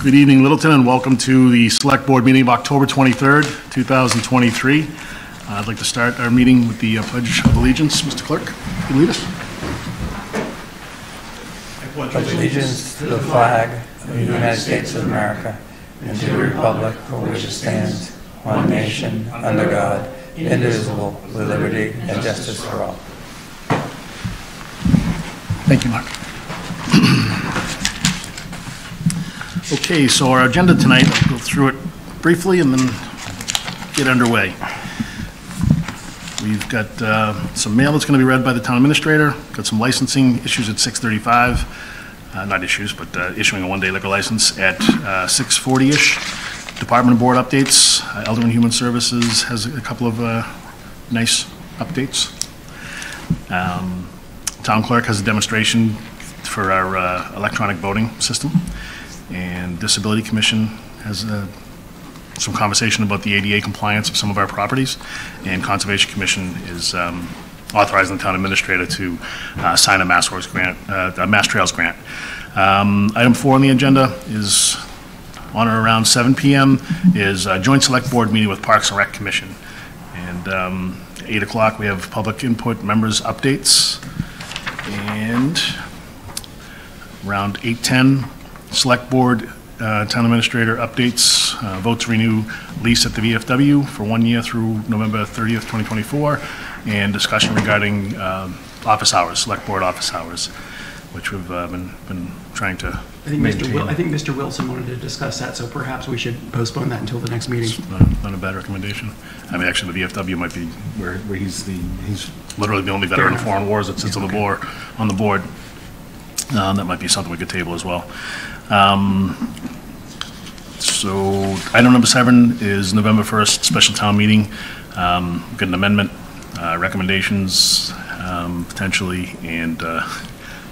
Good evening, Littleton, and welcome to the Select Board meeting of October 23rd, 2023. I'd like to start our meeting with the Pledge of Allegiance. Mr. Clerk, can you lead us? I pledge allegiance to the flag of the United States of America and to the republic for which it stands, one nation, under God, indivisible, with liberty and justice for all. Thank you, Mark. Okay, so our agenda tonight, I'll go through it briefly and then get underway. We've got some mail that's going to be read by the town administrator, got some licensing issues at 6:35, not issues, but issuing a one-day liquor license at 6:40-ish. Department Board updates, Elder and Human Services has a couple of nice updates. Town clerk has a demonstration for our electronic voting system. And Disability Commission has some conversation about the ADA compliance of some of our properties, and Conservation Commission is authorizing the town administrator to sign a Mass Trails grant. Item 4 on the agenda is on or around 7 p.m. is a joint select board meeting with Parks and Rec Commission, and 8 o'clock we have public input, members updates, and around 8:10. Select Board, Town Administrator updates, vote to renew lease at the VFW for 1 year through November 30th, 2024, and discussion regarding office hours, Select Board office hours, which we've been trying to maintain. I think Mr. Wilson wanted to discuss that, so perhaps we should postpone that until the next meeting. Not a bad recommendation. I mean, actually, the VFW might be where he's literally the only veteran in foreign wars that sits on the board. That might be something we could table as well. So item number 7 is November 1st special town meeting. We've got an amendment, recommendations, potentially, and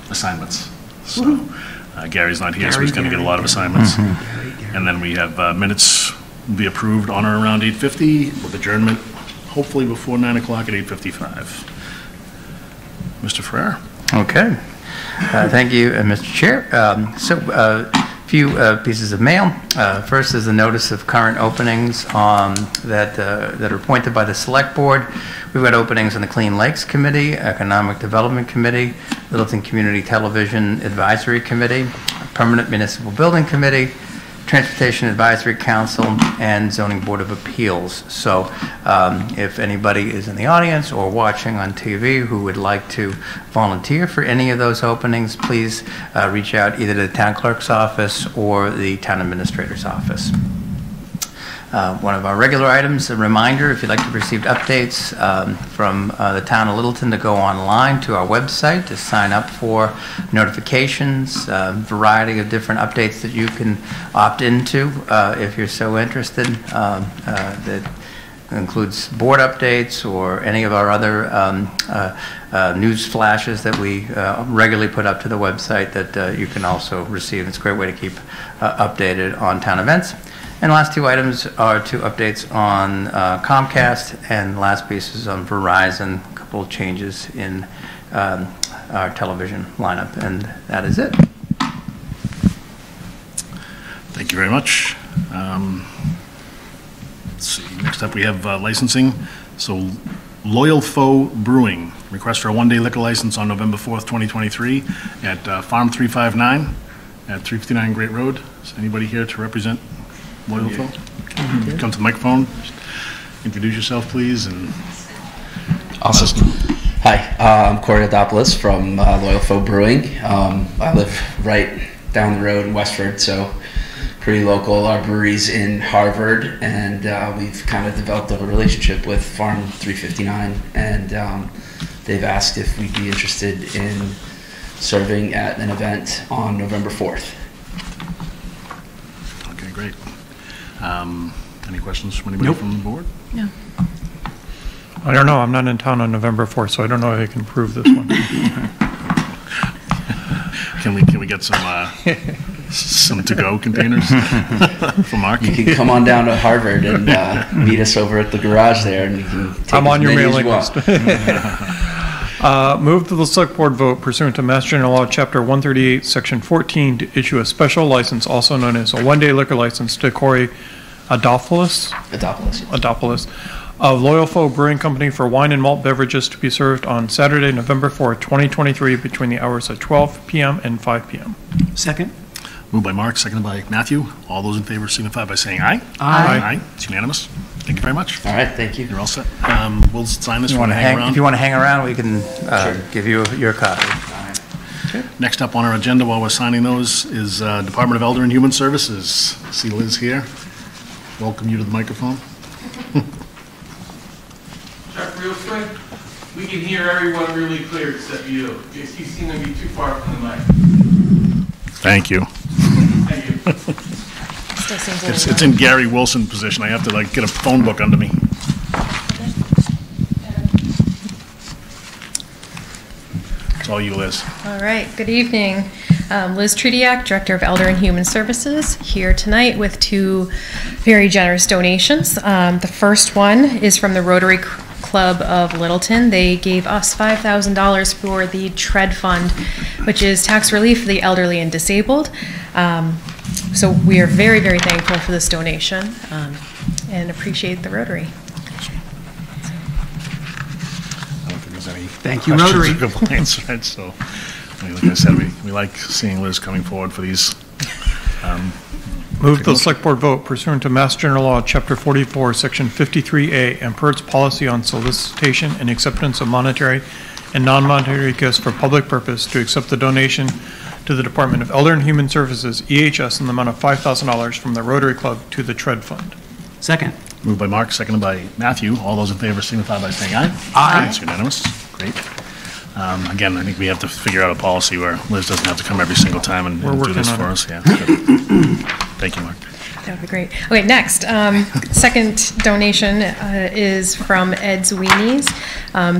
assignments. So Gary's not here, so he's going to get a lot of assignments. And then we have minutes be approved on or around 8:50 with adjournment, hopefully before 9 o'clock at 8:55. Mr. Ferrer? Okay. Thank you, Mr. Chair. A few pieces of mail. First is a notice of current openings that are appointed by the Select Board. We've got openings on the Clean Lakes Committee, Economic Development Committee, Littleton Community Television Advisory Committee, Permanent Municipal Building Committee, Transportation Advisory Council, and Zoning Board of Appeals. So if anybody is in the audience or watching on TV who would like to volunteer for any of those openings, please reach out either to the town clerk's office or the town administrator's office. One of our regular items, a reminder, if you'd like to receive updates from the town of Littleton, to go online to our website to sign up for notifications, variety of different updates that you can opt into if you're so interested. That includes board updates or any of our other news flashes that we regularly put up to the website that you can also receive. It's a great way to keep updated on town events. And the last 2 items are 2 updates on Comcast, and the last piece is on Verizon, a couple of changes in our television lineup, and that is it. Thank you very much. Let's see, next up we have licensing. So Loyal Foe Brewing, request for a one-day liquor license on November 4th, 2023 at Farm 359 at 359 Great Road. Is anybody here to represent Loyal Foe? Come to the microphone, introduce yourself please. And awesome. Hi, I'm Corey Adopoulos from Loyal Foe Brewing. I live right down the road in Westford, so pretty local. Our brewery's in Harvard, and we've kind of developed a relationship with Farm 359, and they've asked if we'd be interested in serving at an event on November 4th. Okay, great. Any questions from anybody from the board? No. I don't know. I'm not in town on November 4th, so I don't know if I can prove this one. Can we get some to-go containers for Mark? You can come on down to Harvard and meet us over at the garage there, and you can take I'm on your as many mailing as you list. want. Move that the select board vote pursuant to Mass General Law, Chapter 138, Section 14, to issue a special license, also known as a one-day liquor license, to Corey Adopoulos of Loyal Foe Brewing Company for wine and malt beverages to be served on Saturday, November 4th, 2023, between the hours of 12 p.m. and 5 p.m. Second? Moved by Mark, seconded by Matthew. All those in favor signify by saying aye. Aye. Aye. It's unanimous. Thank you very much. All right, thank you. You're all set. We'll sign this. You If you want to hang around. If you want to hang around, we can give you your copy. Next up on our agenda while we're signing those is Department of Elder and Human Services. See Liz here. Welcome you to the microphone. Chuck, real quick, we can hear everyone really clear except you. You seem to be too far from the mic. Thank you. Thank you. It's in Gary Wilson position. I have to like get a phone book under me. It's all you, Liz. All right, good evening. Liz Trudiak, Director of Elder and Human Services, here tonight with two very generous donations. The first one is from the Rotary Club of Littleton. They gave us $5,000 for the TREAD Fund, which is tax relief for the elderly and disabled. So we are very, very thankful for this donation and appreciate the Rotary. I don't think there's any Thank you, questions Rotary. or complaints, right? So, I mean, like I said, we like seeing Liz coming forward for these. Move that the select board vote pursuant to Mass General Law, Chapter 44, Section 53A, and per its policy on solicitation and acceptance of monetary and non-monetary gifts for public purpose, to accept the donation to the Department of Elder and Human Services, EHS, in the amount of $5,000 from the Rotary Club to the TREAD Fund. Second? Moved by Mark, seconded by Matthew. All those in favor signify by saying aye. Aye. It's unanimous. Great. Again, I think we have to figure out a policy where Liz doesn't have to come every single time and We're do working this on for it. us. Yeah. Good. Thank you, Mark. That would be great. Okay, next, second donation is from Ed's Weenies.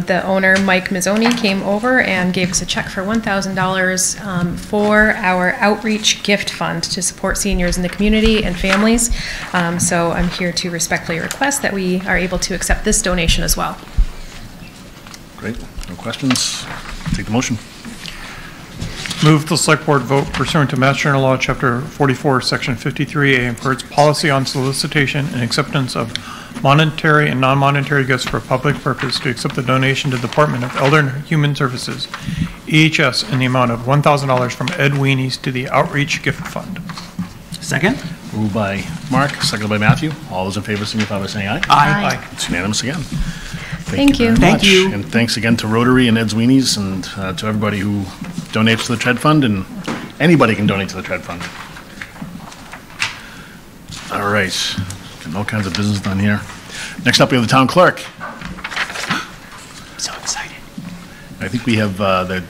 The owner, Mike Mazzoni, came over and gave us a check for $1,000 for our outreach gift fund to support seniors in the community and families. So I'm here to respectfully request that we are able to accept this donation as well. Great. No questions? Take the motion. Move the select board vote pursuant to Mass General Law, Chapter 44, Section 53A, and per its policy on solicitation and acceptance of monetary and non-monetary gifts for public purpose, to accept the donation to the Department of Elder and Human Services, EHS, in the amount of $1,000 from Ed Weenies to the Outreach Gift Fund. Second? Moved by Mark, seconded by Matthew. All those in favor signify by saying aye. Aye. It's unanimous again. Thank you. Very Thank much. you. And thanks again to Rotary and Ed's Weenies and to everybody who donates to the TREAD Fund, and anybody can donate to the TREAD Fund. All right, getting all kinds of business done here. Next up, we have the town clerk. So excited. I think we have the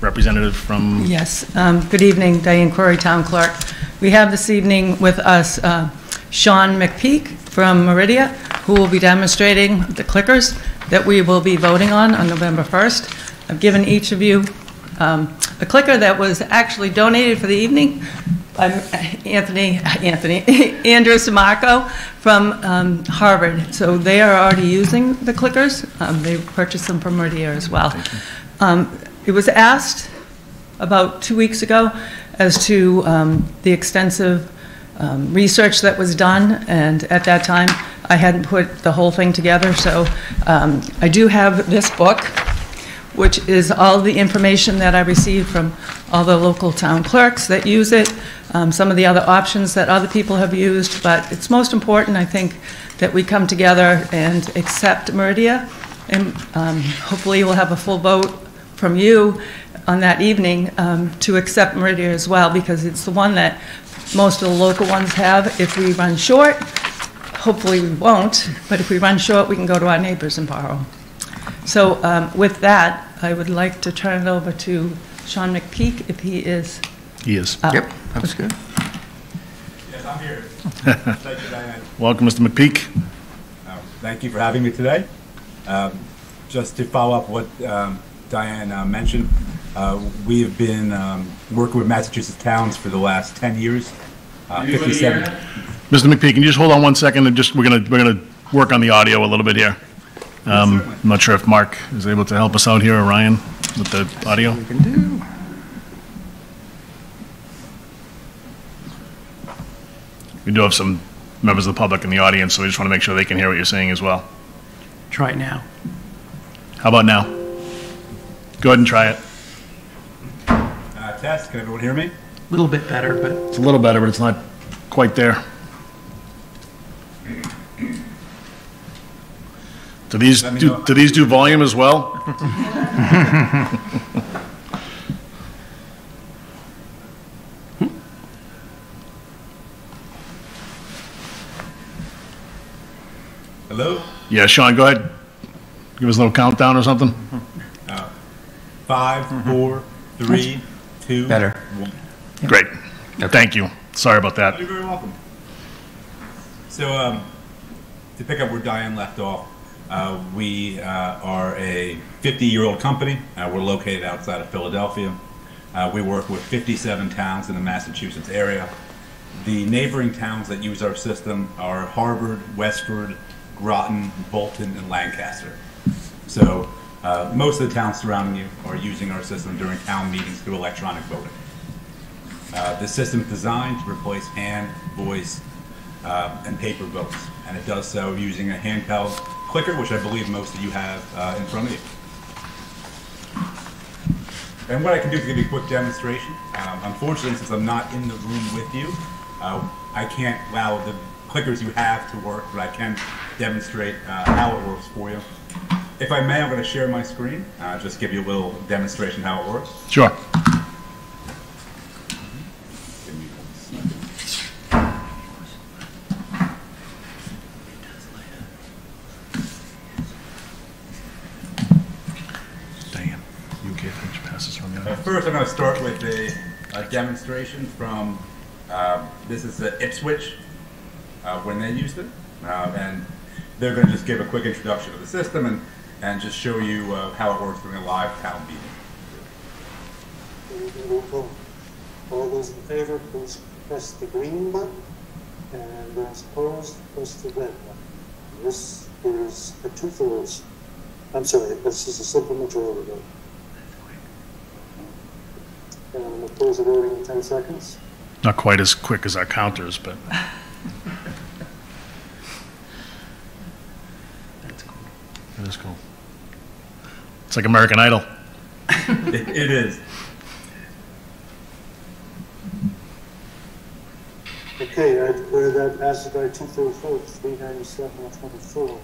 representative from, Yes. Good evening, Diane Corey, Town Clerk. We have this evening with us Sean McPeak from Meridia, who will be demonstrating the clickers that we will be voting on November 1st. I've given each of you a clicker that was actually donated for the evening by Andrew Simarco from Harvard. So they are already using the clickers. They purchased them from Meridia as well. It was asked about 2 weeks ago as to the extensive research that was done, and at that time I hadn't put the whole thing together, so I do have this book, which is all the information that I received from all the local town clerks that use it, some of the other options that other people have used, but it's most important, I think, that we come together and accept Meridia, and hopefully we'll have a full vote from you on that evening to accept Meridia as well, because it's the one that most of the local ones have. If we run short, hopefully we won't, but if we run short, we can go to our neighbors and borrow. So with that, I would like to turn it over to Sean McPeak, if he is. he is. Yep, that was good. Yes, I'm here. Thank you, Diane. Welcome, Mr. McPeak. Thank you for having me today. Just to follow up what Diane mentioned, we have been working with Massachusetts towns for the last 10 years. 57. Mr. McPeak, can you just hold on 1 second and we're gonna work on the audio a little bit here. I'm not sure if Mark is able to help us out here, or Ryan, with the audio. We can do. We do have some members of the public in the audience, so we just want to make sure they can hear what you're saying as well. Try it now. How about now? Go ahead and try it. Test, can everyone hear me? A little bit better, but It's a little better, but it's not quite there. Do these Let me do, know. do these do volume as well? Hello? Yeah, Sean, go ahead. Give us a little countdown or something. 5, 4, 3, 2, Better. 1. Great. Thank you. Sorry about that. You're very welcome. So, to pick up where Diane left off, we are a 50-year-old company. We're located outside of Philadelphia. We work with 57 towns in the Massachusetts area. The neighboring towns that use our system are Harvard, Westford, Groton, Bolton, and Lancaster. So most of the towns surrounding you are using our system during town meetings through electronic voting. The system is designed to replace hand, voice, and paper votes, and it does so using a handheld clicker, which I believe most of you have in front of you. And what I can do is give you a quick demonstration. Unfortunately, since I'm not in the room with you, I can't allow the clickers you have to work, but I can demonstrate how it works for you. If I may, I'm going to share my screen, just give you a little demonstration how it works. Sure. Give me 1 second. Diane, you okay if I pass this around the audience? First, I'm going to start with a demonstration from, this is the Ipswich, when they used it. And they're going to just give a quick introduction to the system and just show you how it works during a live town meeting. All those in favor, please press the green button, and those opposed, press the red button. This is a 2/3. I'm sorry, this is a simple majority vote. And I'm going to close the voting in 10 seconds. Not quite as quick as our counters, but that's cool. it is cool. It's like American Idol. It is. Okay, I declare that passes by 2/3 vote, 397-24.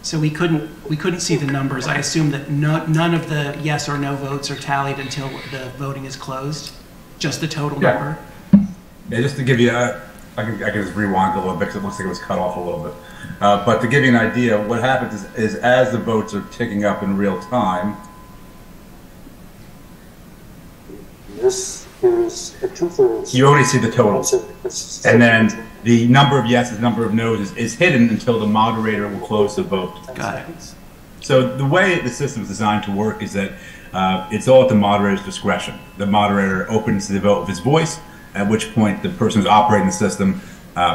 So we couldn't see the numbers. I assume that none of the yes or no votes are tallied until the voting is closed. Just the total number. Yeah, just to give you, I can just rewind a little bit because it looks like it was cut off a little bit. But to give you an idea, what happens is as the votes are ticking up in real time. This is a 2/3. You only see the total. I'm sorry, this is And then the number of yeses, number of noes is hidden until the moderator will close the vote. 10 Got it. seconds. So the way the system is designed to work is that it's all at the moderator's discretion. The moderator opens the vote with his voice, at which point the person who's operating the system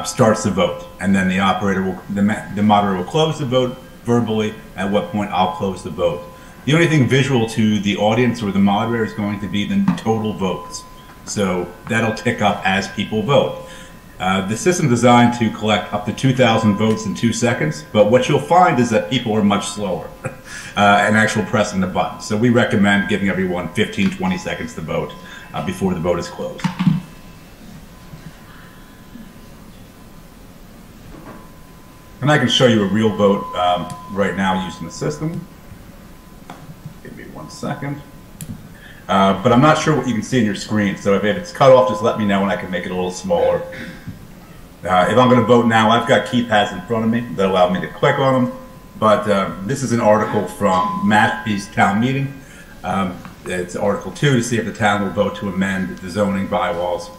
starts the vote, and then the moderator will close the vote verbally, at what point I'll close the vote. The only thing visual to the audience or the moderator is going to be the total votes. So that'll tick up as people vote. The system is designed to collect up to 2,000 votes in 2 seconds, but what you'll find is that people are much slower in actual pressing the button. So we recommend giving everyone 15-20 seconds to vote before the vote is closed. And I can show you a real vote right now using the system. Give me 1 second. But I'm not sure what you can see on your screen, so if it's cut off, just let me know and I can make it a little smaller. If I'm going to vote now, I've got keypads in front of me that allow me to click on them. But this is an article from Mashpee's town meeting. It's Article 2 to see if the town will vote to amend the zoning bylaws.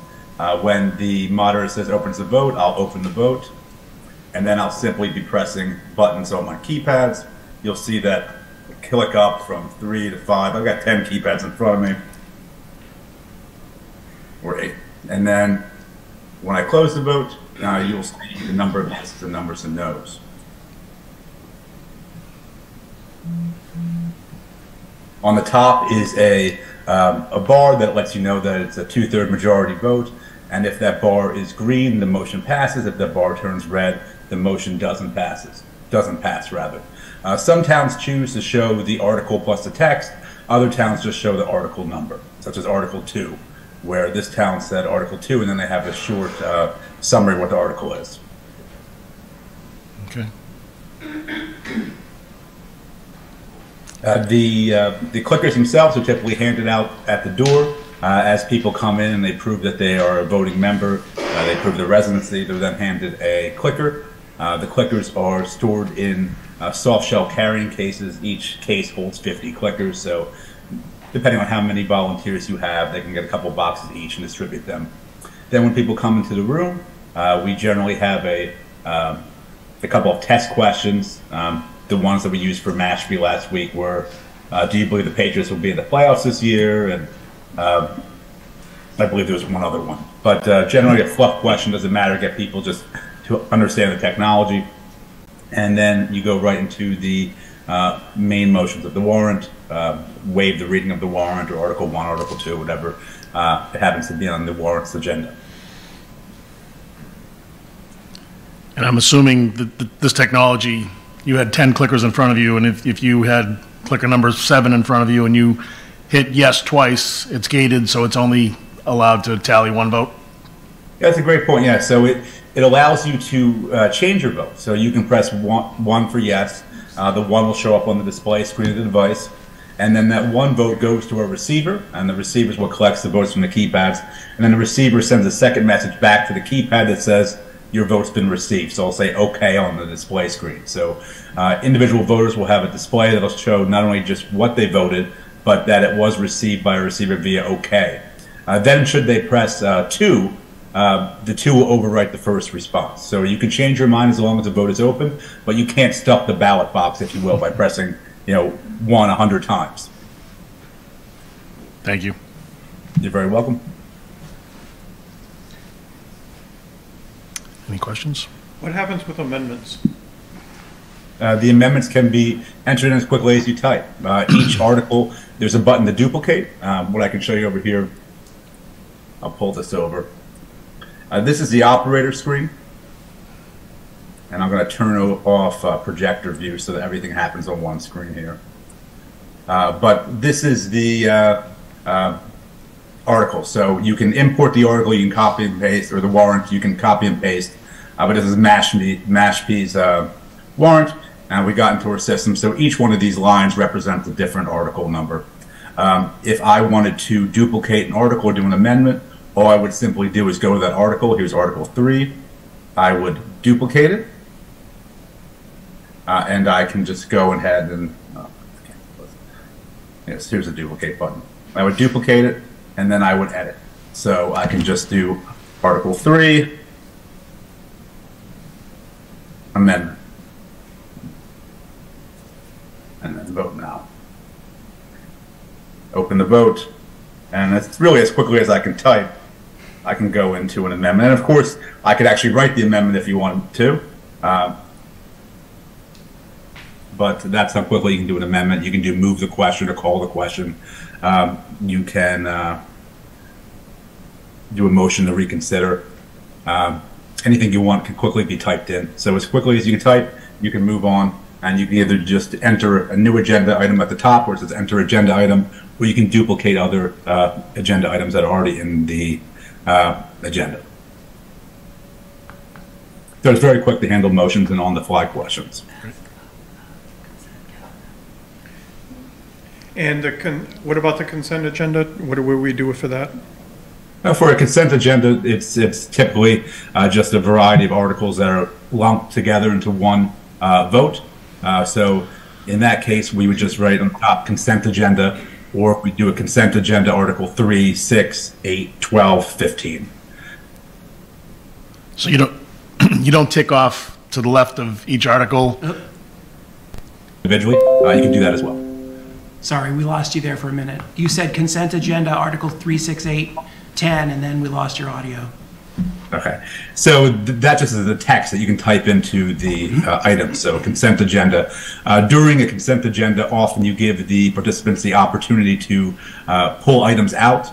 When the moderator says opens the vote, I'll open the vote. And then I'll simply be pressing buttons on my keypads. You'll see that click up from 3 to 5. I've got 10 keypads in front of me. Or 8. And then when I close the vote, you'll see the number of yeses and numbers and noes. On the top is a bar that lets you know that it's a 2/3 majority vote, and if that bar is green, the motion passes. If that bar turns red, the motion doesn't pass. Some towns choose to show the article plus the text. Other towns just show the article number, such as Article 2, where this town said Article 2, and then they have a short summary of what the article is. Okay. The clickers themselves are typically handed out at the door as people come in and they prove that they are a voting member. They prove their residency. They're then handed a clicker. The clickers are stored in soft shell carrying cases. Each case holds 50 clickers, so depending on how many volunteers you have, they can get a couple boxes each and distribute them. Then when people come into the room, we generally have a couple of test questions. The ones that we used for Mashpee last week were, do you believe the Patriots will be in the playoffs this year? And I believe there was one other one. But generally a fluff question doesn't matter, get people just to understand the technology. And then you go right into the main motions of the warrant, waive the reading of the warrant, or Article 1, Article 2, whatever it happens to be on the warrant's agenda. And I'm assuming that this technology, you had 10 clickers in front of you, and if you had clicker number 7 in front of you and you hit yes twice, it's gated, so it's only allowed to tally one vote? Yeah, that's a great point, yeah. So it allows you to change your vote. So you can press one for yes. The 1 will show up on the display screen of the device. And then that 1 vote goes to a receiver, and the receiver is what collects the votes from the keypads. And then the receiver sends a second message back to the keypad that says, your vote's been received. So I'll say OK on the display screen. So individual voters will have a display that'll show not only just what they voted, but that it was received by a receiver via OK. Then should they press 2, the 2 will overwrite the first response. So you can change your mind as long as the vote is open, but you can't stuff the ballot box, if you will, by pressing 1 100 times. Thank you. You're very welcome. Any questions? What happens with amendments? The amendments can be entered in as quickly as you type. Each article, there's a button to duplicate. What I can show you over here, I'll pull this over. This is the operator screen. And I'm going to turn off projector view so that everything happens on one screen here. But this is the article. So you can import the article, you can copy and paste, or the warrant, you can copy and paste. But this is Mashpee's warrant, and we got into our system. So each one of these lines represents a different article number. If I wanted to duplicate an article or do an amendment, all I would simply do is go to that article. Here's Article 3. I would duplicate it. And I can just go ahead and, yes, here's a duplicate button. I would duplicate it, and then I would edit. So I can just do Article 3, amendment, and then vote now. Open the vote, and it's really as quickly as I can type, I can go into an amendment. And of course, I could actually write the amendment if you wanted to. But that's how quickly you can do an amendment. You can do move the question or call the question. You can do a motion to reconsider. Anything you want can quickly be typed in. So as quickly as you can type, you can move on, and you can either just enter a new agenda item at the top where it says enter agenda item, or you can duplicate other agenda items that are already in the agenda. So it's very quick to handle motions and on-the-fly questions. And what about the consent agenda? What do we do for that? For a consent agenda, it's typically just a variety of articles that are lumped together into one vote. So in that case, we would just write on top consent agenda, or we do a consent agenda Article 3, 6, 8, 12, 15. So you don't tick off to the left of each article? Individually, you can do that as well. Sorry, we lost you there for a minute. You said consent agenda, Article 3, 6, 8, 10, and then we lost your audio. Okay, so that just is the text that you can type into the items. So consent agenda. During a consent agenda, often you give the participants the opportunity to pull items out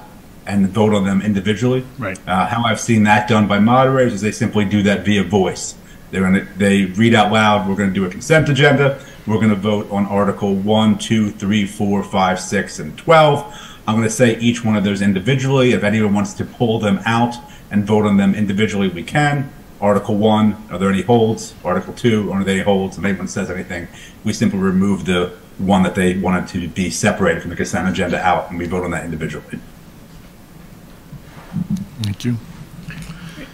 and vote on them individually. Right. How I've seen that done by moderators is they simply do that via voice. They read out loud, we're going to do a consent agenda. We're going to vote on Article 1, 2, 3, 4, 5, 6, and 12. I'm going to say each one of those individually. If anyone wants to pull them out and vote on them individually, we can. Article 1, are there any holds? Article 2, are there any holds? If anyone says anything, we simply remove the one that they wanted to be separated from the consent agenda out, and we vote on that individually. Thank you.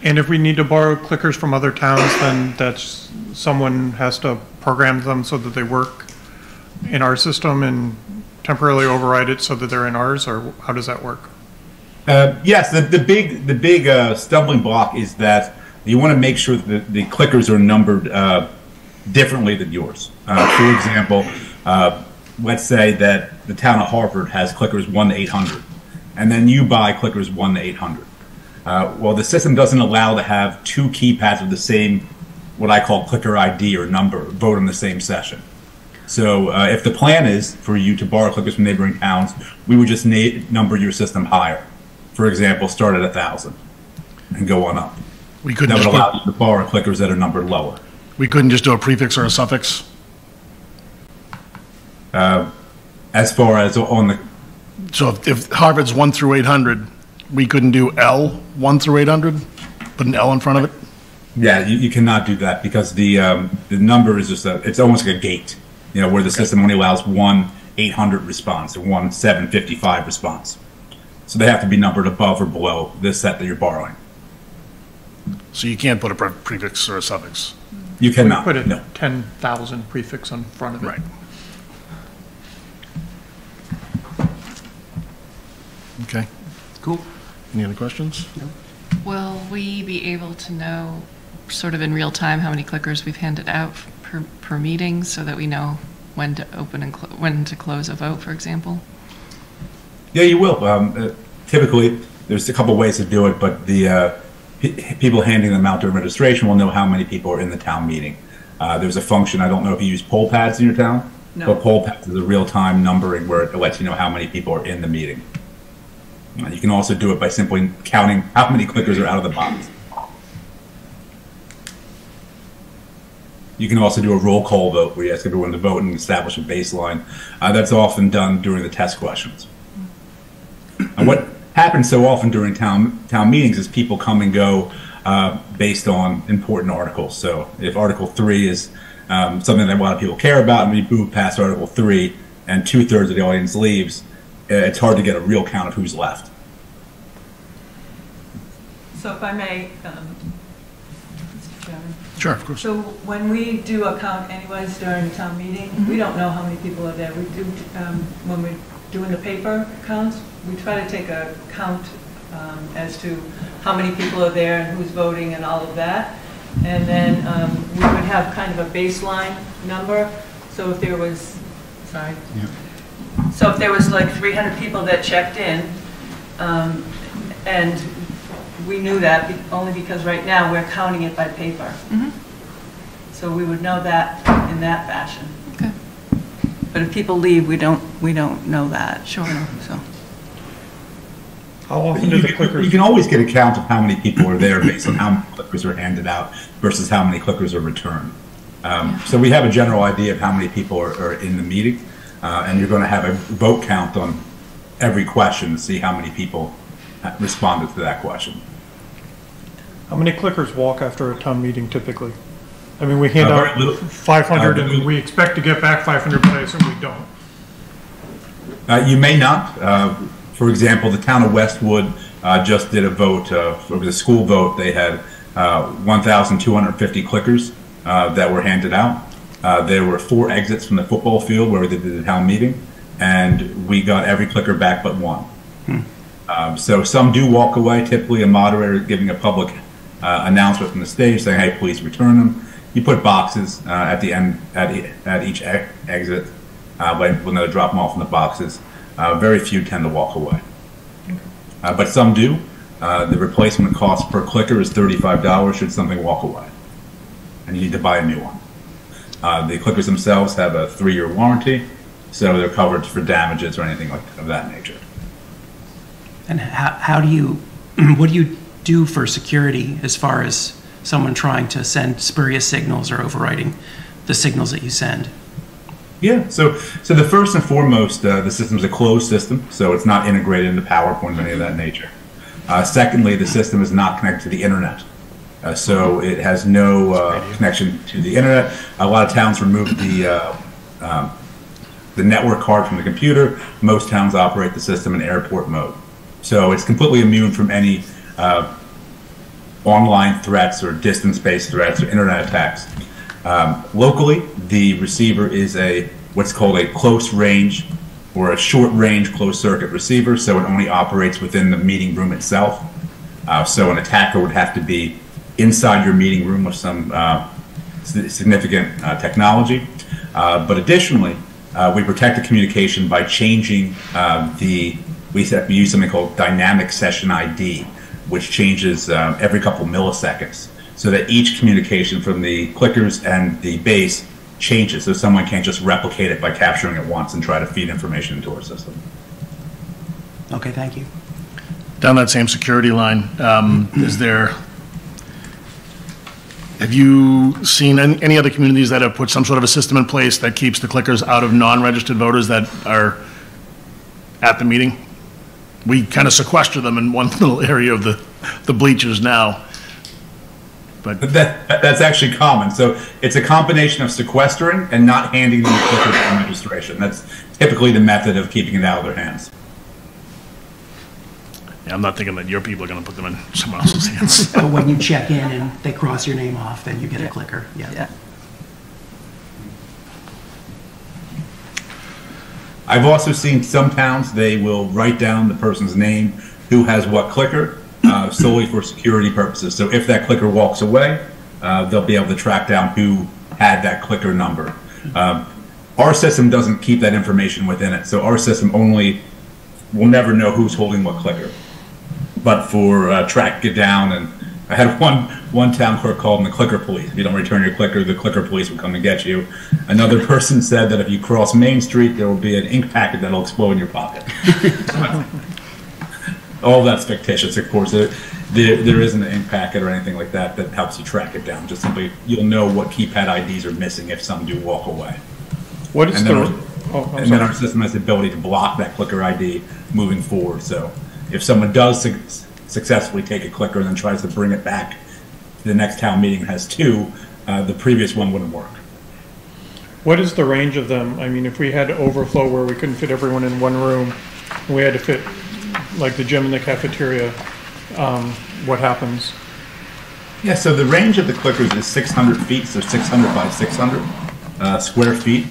And if we need to borrow clickers from other towns, then that's, someone has to program them so that they work in our system and temporarily override it so that they're in ours, or how does that work? Yes, the big stumbling block is that you want to make sure that the clickers are numbered differently than yours. For example, let's say that the town of Harvard has clickers 1 to 800, and then you buy clickers 1 to 800. Well, the system doesn't allow to have two keypads with the same, what I call clicker ID or number, vote in the same session. So if the plan is for you to borrow clickers from neighboring towns, we would just number your system higher. For example, start at 1,000 and go on up. We couldn't That would just allow you to borrow clickers that are numbered lower. We couldn't just do a prefix or a suffix? As far as on the... So if Harvard's 1 through 800, we couldn't do L 1 through 800? Put an L in front of it? Yeah, you cannot do that because the number is just it's almost like a gate, you know, where the system only allows 1 800 response or 1 755 response. So they have to be numbered above or below this set that you're borrowing. So you can't put a prefix or a suffix? You cannot. We put a no. 10,000 prefix on front of it. Right. Okay. Cool. Any other questions? No. Will we be able to know sort of in real time how many clickers we've handed out per meeting so that we know when to open and when to close a vote, for example? Yeah, you will. Typically, there's a couple ways to do it, but the people handing them out to administration will know how many people are in the town meeting. There's a function, I don't know if you use poll pads in your town, No. but poll pads is a real-time numbering where it lets you know how many people are in the meeting. You can also do it by simply counting how many clickers are out of the box. You can also do a roll call vote where you ask everyone to vote and establish a baseline. That's often done during the test questions. And what happens so often during town meetings is people come and go based on important articles. So if Article 3 is something that a lot of people care about, and we move past Article 3 and 2/3 of the audience leaves, it's hard to get a real count of who's left. So if I may, Mr. Chairman. Sure, of course. So when we do a count anyways during town meeting, we don't know how many people are there. We do, when we're doing the paper counts, we try to take a count as to how many people are there and who's voting and all of that. And then we would have kind of a baseline number. So if there was, sorry. Yeah. So if there was like 300 people that checked in, and we knew that only because right now we're counting it by paper. Mm-hmm. So we would know that in that fashion. Okay. But if people leave, we don't know that. Sure. So. How often do the You clickers? can always get a count of how many people are there based on how many clickers are handed out versus how many clickers are returned. So we have a general idea of how many people are in the meeting, and you're going to have a vote count on every question to see how many people responded to that question. How many clickers walk after a town meeting typically? I mean, we hand Very out little. 500 and we expect to get back 500, but I assume we don't. You may not. For example, the town of Westwood just did a vote, over the school vote. They had 1,250 clickers that were handed out. There were 4 exits from the football field where they did the town meeting, and we got every clicker back but 1. So some do walk away, typically a moderator giving a public announcement from the stage saying, hey, please return them. You put boxes at the end, at each exit when they drop them off in the boxes. Very few tend to walk away. But some do. The replacement cost per clicker is $35 should something walk away, and you need to buy a new one. The clickers themselves have a 3-year warranty, so they're covered for damages or anything of that nature. And how do you, what do you do for security as far as someone trying to send spurious signals or overriding the signals that you send? Yeah, so the first and foremost, the system's a closed system, so it's not integrated into PowerPoint or any of that nature. Secondly, the system is not connected to the internet. So it has no connection to the internet. A lot of towns remove the network card from the computer. Most towns operate the system in airport mode. So it's completely immune from any online threats or distance-based threats or internet attacks. Locally, the receiver is what's called a close range or a short range closed circuit receiver, so it only operates within the meeting room itself. So an attacker would have to be inside your meeting room with some significant technology. But additionally, we protect the communication by changing we use something called dynamic session ID, which changes every couple milliseconds, so that each communication from the clickers and the base changes, so someone can't just replicate it by capturing it once and try to feed information into our system. Okay, thank you. Down that same security line, have you seen any other communities that have put some sort of a system in place that keeps the clickers out of non-registered voters that are at the meeting? We kind of sequester them in one little area of the bleachers now. But that's actually common. So it's a combination of sequestering and not handing them the clickers on registration. That's typically the method of keeping it out of their hands. Yeah, I'm not thinking that your people are going to put them in someone else's hands. But when you check in and they cross your name off, then you get a clicker. Yeah. I've also seen some towns, they will write down the person's name, who has what clicker, solely for security purposes. So if that clicker walks away, they'll be able to track down who had that clicker number. Our system doesn't keep that information within it, so our system will never know who's holding what clicker. But for track it down, and I had one town clerk called them the clicker police. If you don't return your clicker, the clicker police will come and get you. Another person said that if you cross Main Street, there will be an ink packet that'll explode in your pocket. All that's fictitious, of course. There isn't an ink packet or anything like that that helps you track it down. Just simply, you'll know what keypad IDs are missing if some do walk away. What is then our system has the ability to block that clicker ID moving forward. So if someone does successfully take a clicker and then tries to bring it back to the next town meeting and has two, the previous one wouldn't work. What is the range of them? I mean, if we had overflow where we couldn't fit everyone in one room, we had to fit like the gym and the cafeteria, what happens? Yeah, so the range of the clickers is 600 feet, so 600 by 600 square feet.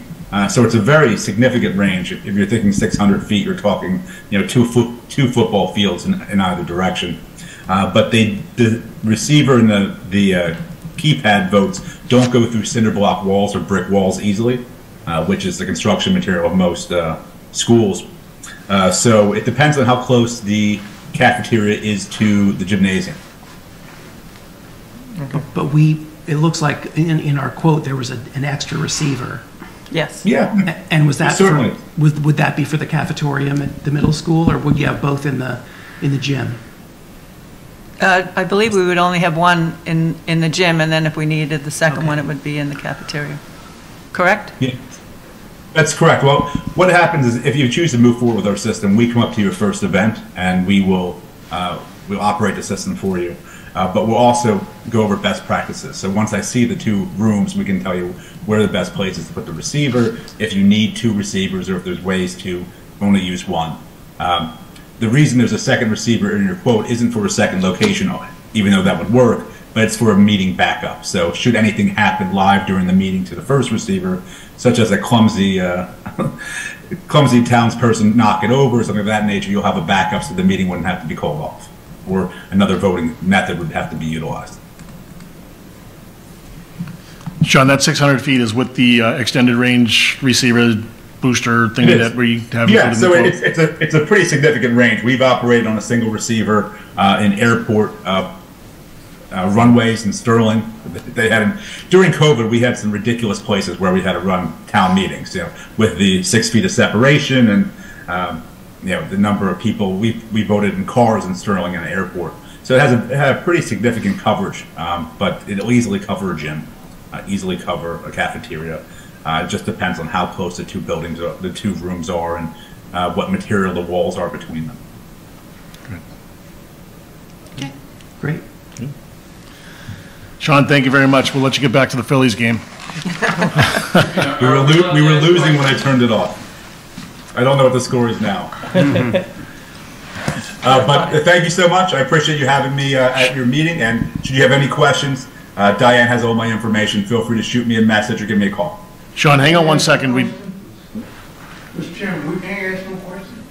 So it's a very significant range. If you're thinking 600 feet, you're talking, two football fields in either direction. But the receiver and the keypad votes don't go through cinder block walls or brick walls easily, which is the construction material of most schools. So it depends on how close the cafeteria is to the gymnasium. Okay. But it looks like in our quote there was an extra receiver. Yes. Yeah. And was that certainly would that be for the cafetorium at the middle school, or would you have both in the gym? I believe we would only have one in the gym, and then if we needed the second one, it would be in the cafeteria. Correct? Yeah. That's correct. Well, what happens is if you choose to move forward with our system, we come up to your first event and we'll operate the system for you. But we'll also go over best practices. So once I see the two rooms, we can tell you where the best places to put the receiver, if you need two receivers, or if there's ways to only use one. The reason there's a second receiver in your quote isn't for a second location, even though that would work, but it's for a meeting backup. So should anything happen live during the meeting to the first receiver, such as a clumsy townsperson knock it over or something of that nature, you'll have a backup so the meeting wouldn't have to be called off, or another voting method would have to be utilized. Sean, that 600 feet is with the extended range receiver booster thing It that is. where you have Yeah, so included in the it's a pretty significant range. We've operated on a single receiver in airport runways in Sterling. They had during COVID, we had some ridiculous places where we had to run town meetings, with the 6 feet of separation and the number of people. We voted in cars in Sterling and an airport, so it had a pretty significant coverage. But it'll easily cover a gym, easily cover a cafeteria. It just depends on how close the two buildings are, the two rooms are, and what material the walls are between them. Okay. Great. Sean, thank you very much. We'll let you get back to the Phillies game. We were losing when I turned it off. I don't know what the score is now. But thank you so much. I appreciate you having me at your meeting. And should you have any questions, Diane has all my information. Feel free to shoot me a message or give me a call. Sean, hang on one second. Mr. Chairman, we can ask no question.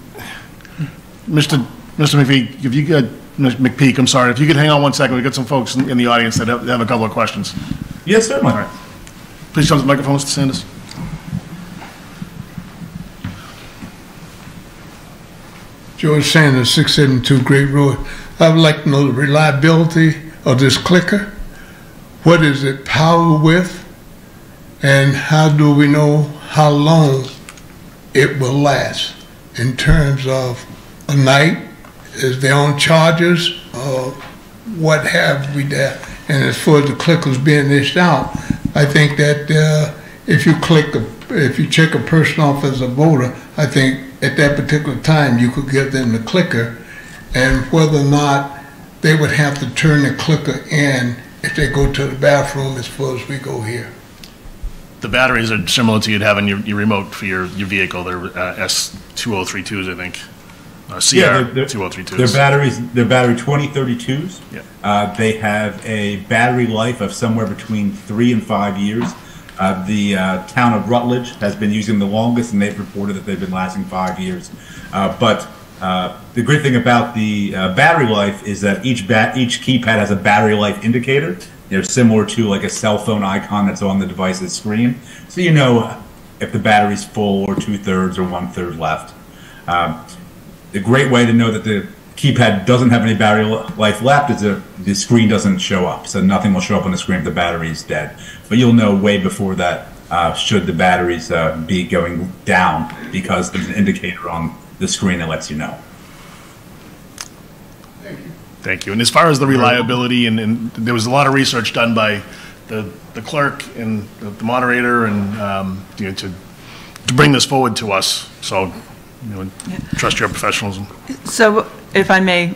Mr. McPeak, if you could, McPeak, I'm sorry, if you could hang on one second, we've got some folks in the audience that have a couple of questions. Yes, certainly. All right. Please come to the microphone, Mr. Sanders. George Sanders, 672 Great Road. I would like to know the reliability of this clicker. What is it powered with? And how do we know how long it will last in terms of a night? Is there on chargers or what have we there? And as far as the clickers being dished out, I think that if you check a person off as a voter, I think at that particular time you could give them the clicker, and whether or not they would have to turn the clicker in if they go to the bathroom as far as we go here. The batteries are similar to you'd have in your remote for your vehicle. They're S2032s, I think. CR2032s. They're battery 2032s. Yeah. They have a battery life of somewhere between 3 and 5 years. The town of Rutledge has been using the longest, and they've reported that they've been lasting 5 years. But the great thing about the battery life is that each keypad has a battery life indicator. They're similar to like a cell phone icon that's on the device's screen, so you know if the battery's full or 2/3 or 1/3 left. The great way to know that the keypad doesn't have any battery life left is if the screen doesn't show up. So nothing will show up on the screen if the battery is dead. But you'll know way before that should the batteries be going down, because there's an indicator on the screen that lets you know. Thank you. And as far as the reliability, and there was a lot of research done by the clerk and the moderator, and to bring this forward to us. So, trust your professionalism. So, if I may,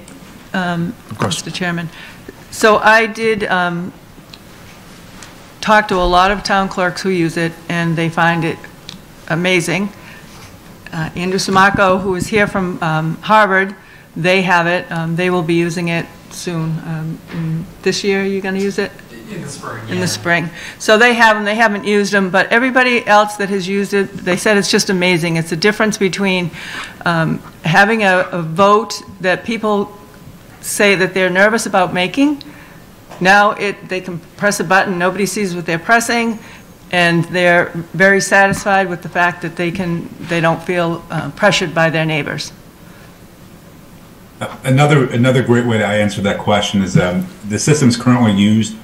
Of course. Mr. Chairman. So I did talk to a lot of town clerks who use it, and they find it amazing. Andrew Samaco, who is here from Harvard, they have it. They will be using it soon. This year, you're going to use it? In the spring. In the spring. So they have them. They haven't used them, but everybody else that has used it, they said it's just amazing. It's the difference between having a vote that people say that they're nervous about making. Now they can press a button, nobody sees what they're pressing, and they're very satisfied with the fact that they don't feel pressured by their neighbors. Another great way to answer that question is the system's currently used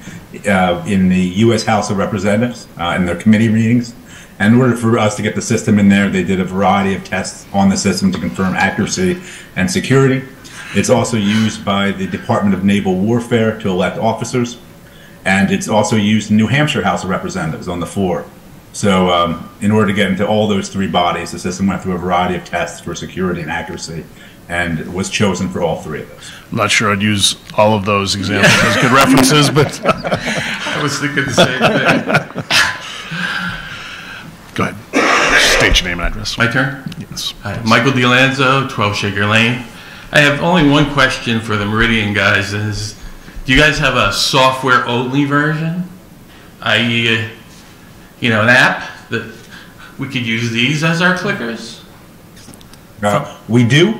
in the U.S. House of Representatives in their committee meetings. And in order for us to get the system in there, they did a variety of tests on the system to confirm accuracy and security. It's also used by the Department of Naval Warfare to elect officers, and it's also used in New Hampshire House of Representatives on the floor. So in order to get into all those three bodies, the system went through a variety of tests for security and accuracy, and was chosen for all three of those. I'm not sure I'd use all of those examples as good references, but I was thinking the same thing. Go ahead. State your name and address. My turn? Yes. Hi, Michael DiLanzo, 12 Shaker Lane. I have only one question for the Meridian guys is, do you guys have a software-only version? i.e., an app that we could use these as our clickers? We do.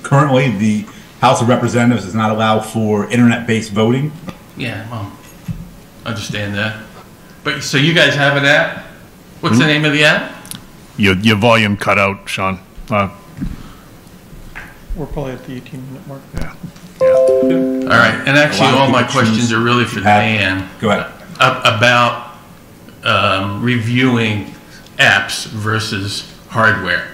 Currently, the House of Representatives does not allow for internet-based voting. Yeah, well, understand that. But so you guys have an app? What's the name of the app? Your volume cut out, Sean. We're probably at the 18-minute mark. Yeah. All right, and actually, all my questions are really for Dan. Go ahead. About reviewing apps versus hardware.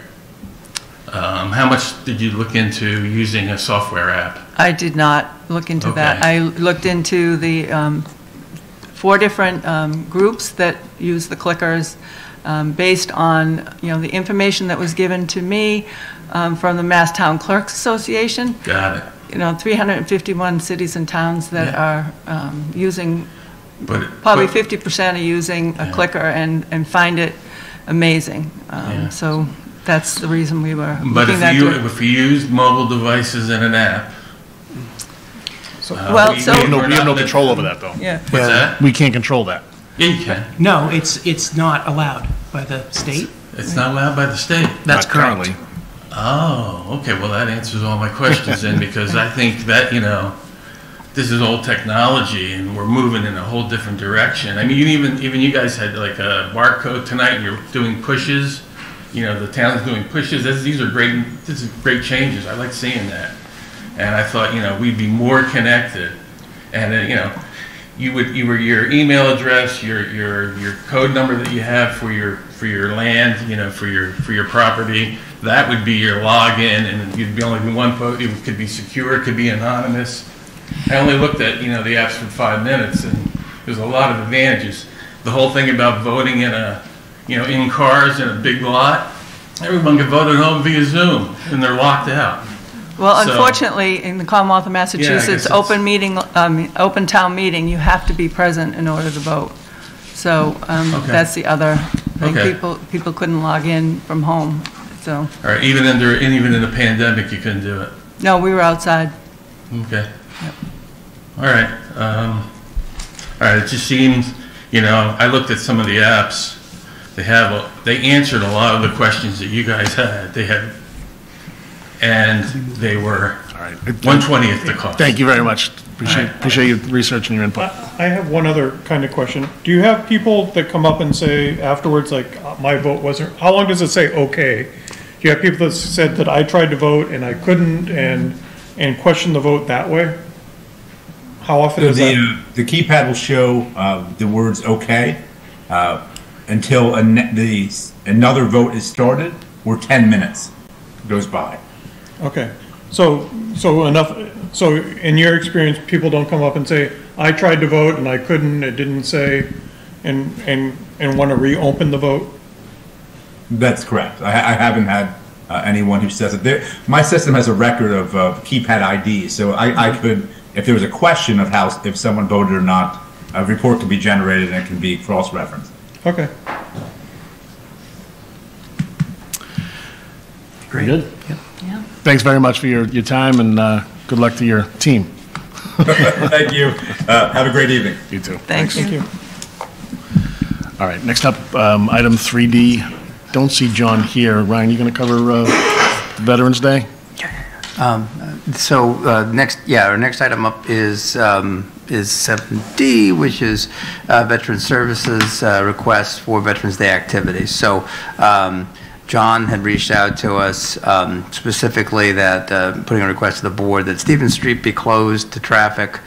How much did you look into using a software app? I did not look into that. Okay. I looked into the 4 different groups that use the clickers based on, the information that was given to me from the Mass Town Clerks Association. Got it. 351 cities and towns that are using, probably 50% are using a clicker and find it amazing. So that's the reason we were But looking at it. if you used mobile devices in an app, we have no control over that, though. Yeah. What's that? We can't control that. Yeah, you can. No, it's not allowed by the state. It's not allowed by the state. That's Not correct. currently. Oh, okay. Well, that answers all my questions then, because I think that, this is old technology and we're moving in a whole different direction. I mean, even you guys had like a barcode tonight. You're doing pushes. The town's doing pushes. These are great. This is great changes. I like seeing that. And I thought, we'd be more connected. And your email address, your code number that you have for your land, for your property. That would be your login, and you'd be only one post. It could be secure, it could be anonymous. I only looked at the apps for 5 minutes, and there's a lot of advantages. The whole thing about voting in in cars in a big lot, everyone can vote at home via Zoom, and they're locked out. Well, So- unfortunately, in the Commonwealth of Massachusetts, it's- open town meeting, you have to be present in order to vote. So that's the other thing. Okay. People couldn't log in from home. So All right, even in the pandemic, you couldn't do it. no, we were outside. Okay. All right. All right. It just seems, I looked at some of the apps. They answered a lot of the questions that you guys had. And they were All right. 1/20th the cost. Thank you very much. Appreciate your research and your input. I have one other kind of question. Do you have people that come up and say afterwards, like, my vote wasn't, how long does it say okay? Do you have people that said that I tried to vote and I couldn't and question the vote that way? How often is that? The keypad will show the words "okay" until another vote is started, or 10 minutes goes by. Okay, so in your experience, people don't come up and say, I tried to vote and I couldn't, it didn't say, and want to reopen the vote? That's correct. I haven't had anyone who says it. My system has a record of keypad IDs, so I could, if there was a question of if someone voted or not, a report can be generated and it can be cross-referenced. Okay. Very good. Yeah. Thanks very much for your time, and good luck to your team. Thank you. Have a great evening. You too. Thank you. All right, next up, item 3D. Don't see John here. Ryan, you going to cover Veterans Day? Our next item up is 7D, which is Veteran Services request for Veterans Day activities. So John had reached out to us specifically that putting a request to the board that Stevens Street be closed to traffic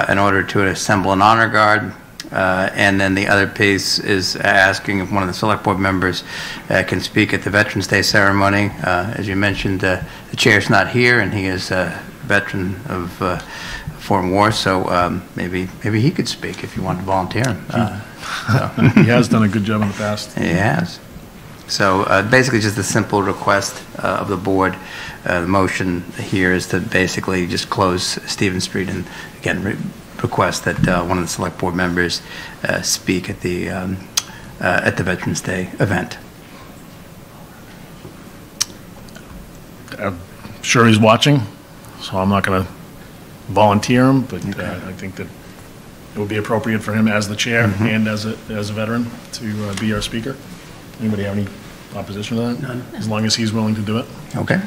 in order to assemble an honor guard. And then the other piece is asking if one of the select board members can speak at the Veterans Day ceremony. As you mentioned, the chair's not here, and he is a veteran of foreign war, so maybe he could speak if you want to volunteer him. He has done a good job in the past. He has. So basically just a simple request of the board. The motion here is to basically just close Stevens Street and, again, request that one of the select board members speak at the Veterans Day event. I'm sure he's watching, so I'm not going to volunteer him, but I think that it would be appropriate for him as the chair and as a veteran to be our speaker. Anybody have any opposition to that? None. As long as he's willing to do it. Okay.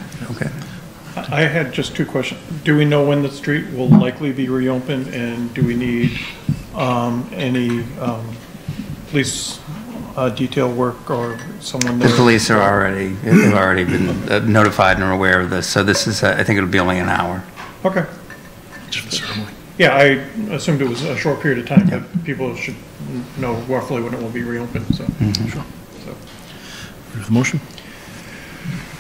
I had just two questions. Do we know when the street will likely be reopened, and do we need any police detail work or someone The there? police are already, have already been notified and are aware of this, so this is, I think it'll be only an hour. Okay. Just for the ceremony. Yeah, I assumed it was a short period of time, but people should know roughly when it will be reopened, so. Sure. Ready for the motion?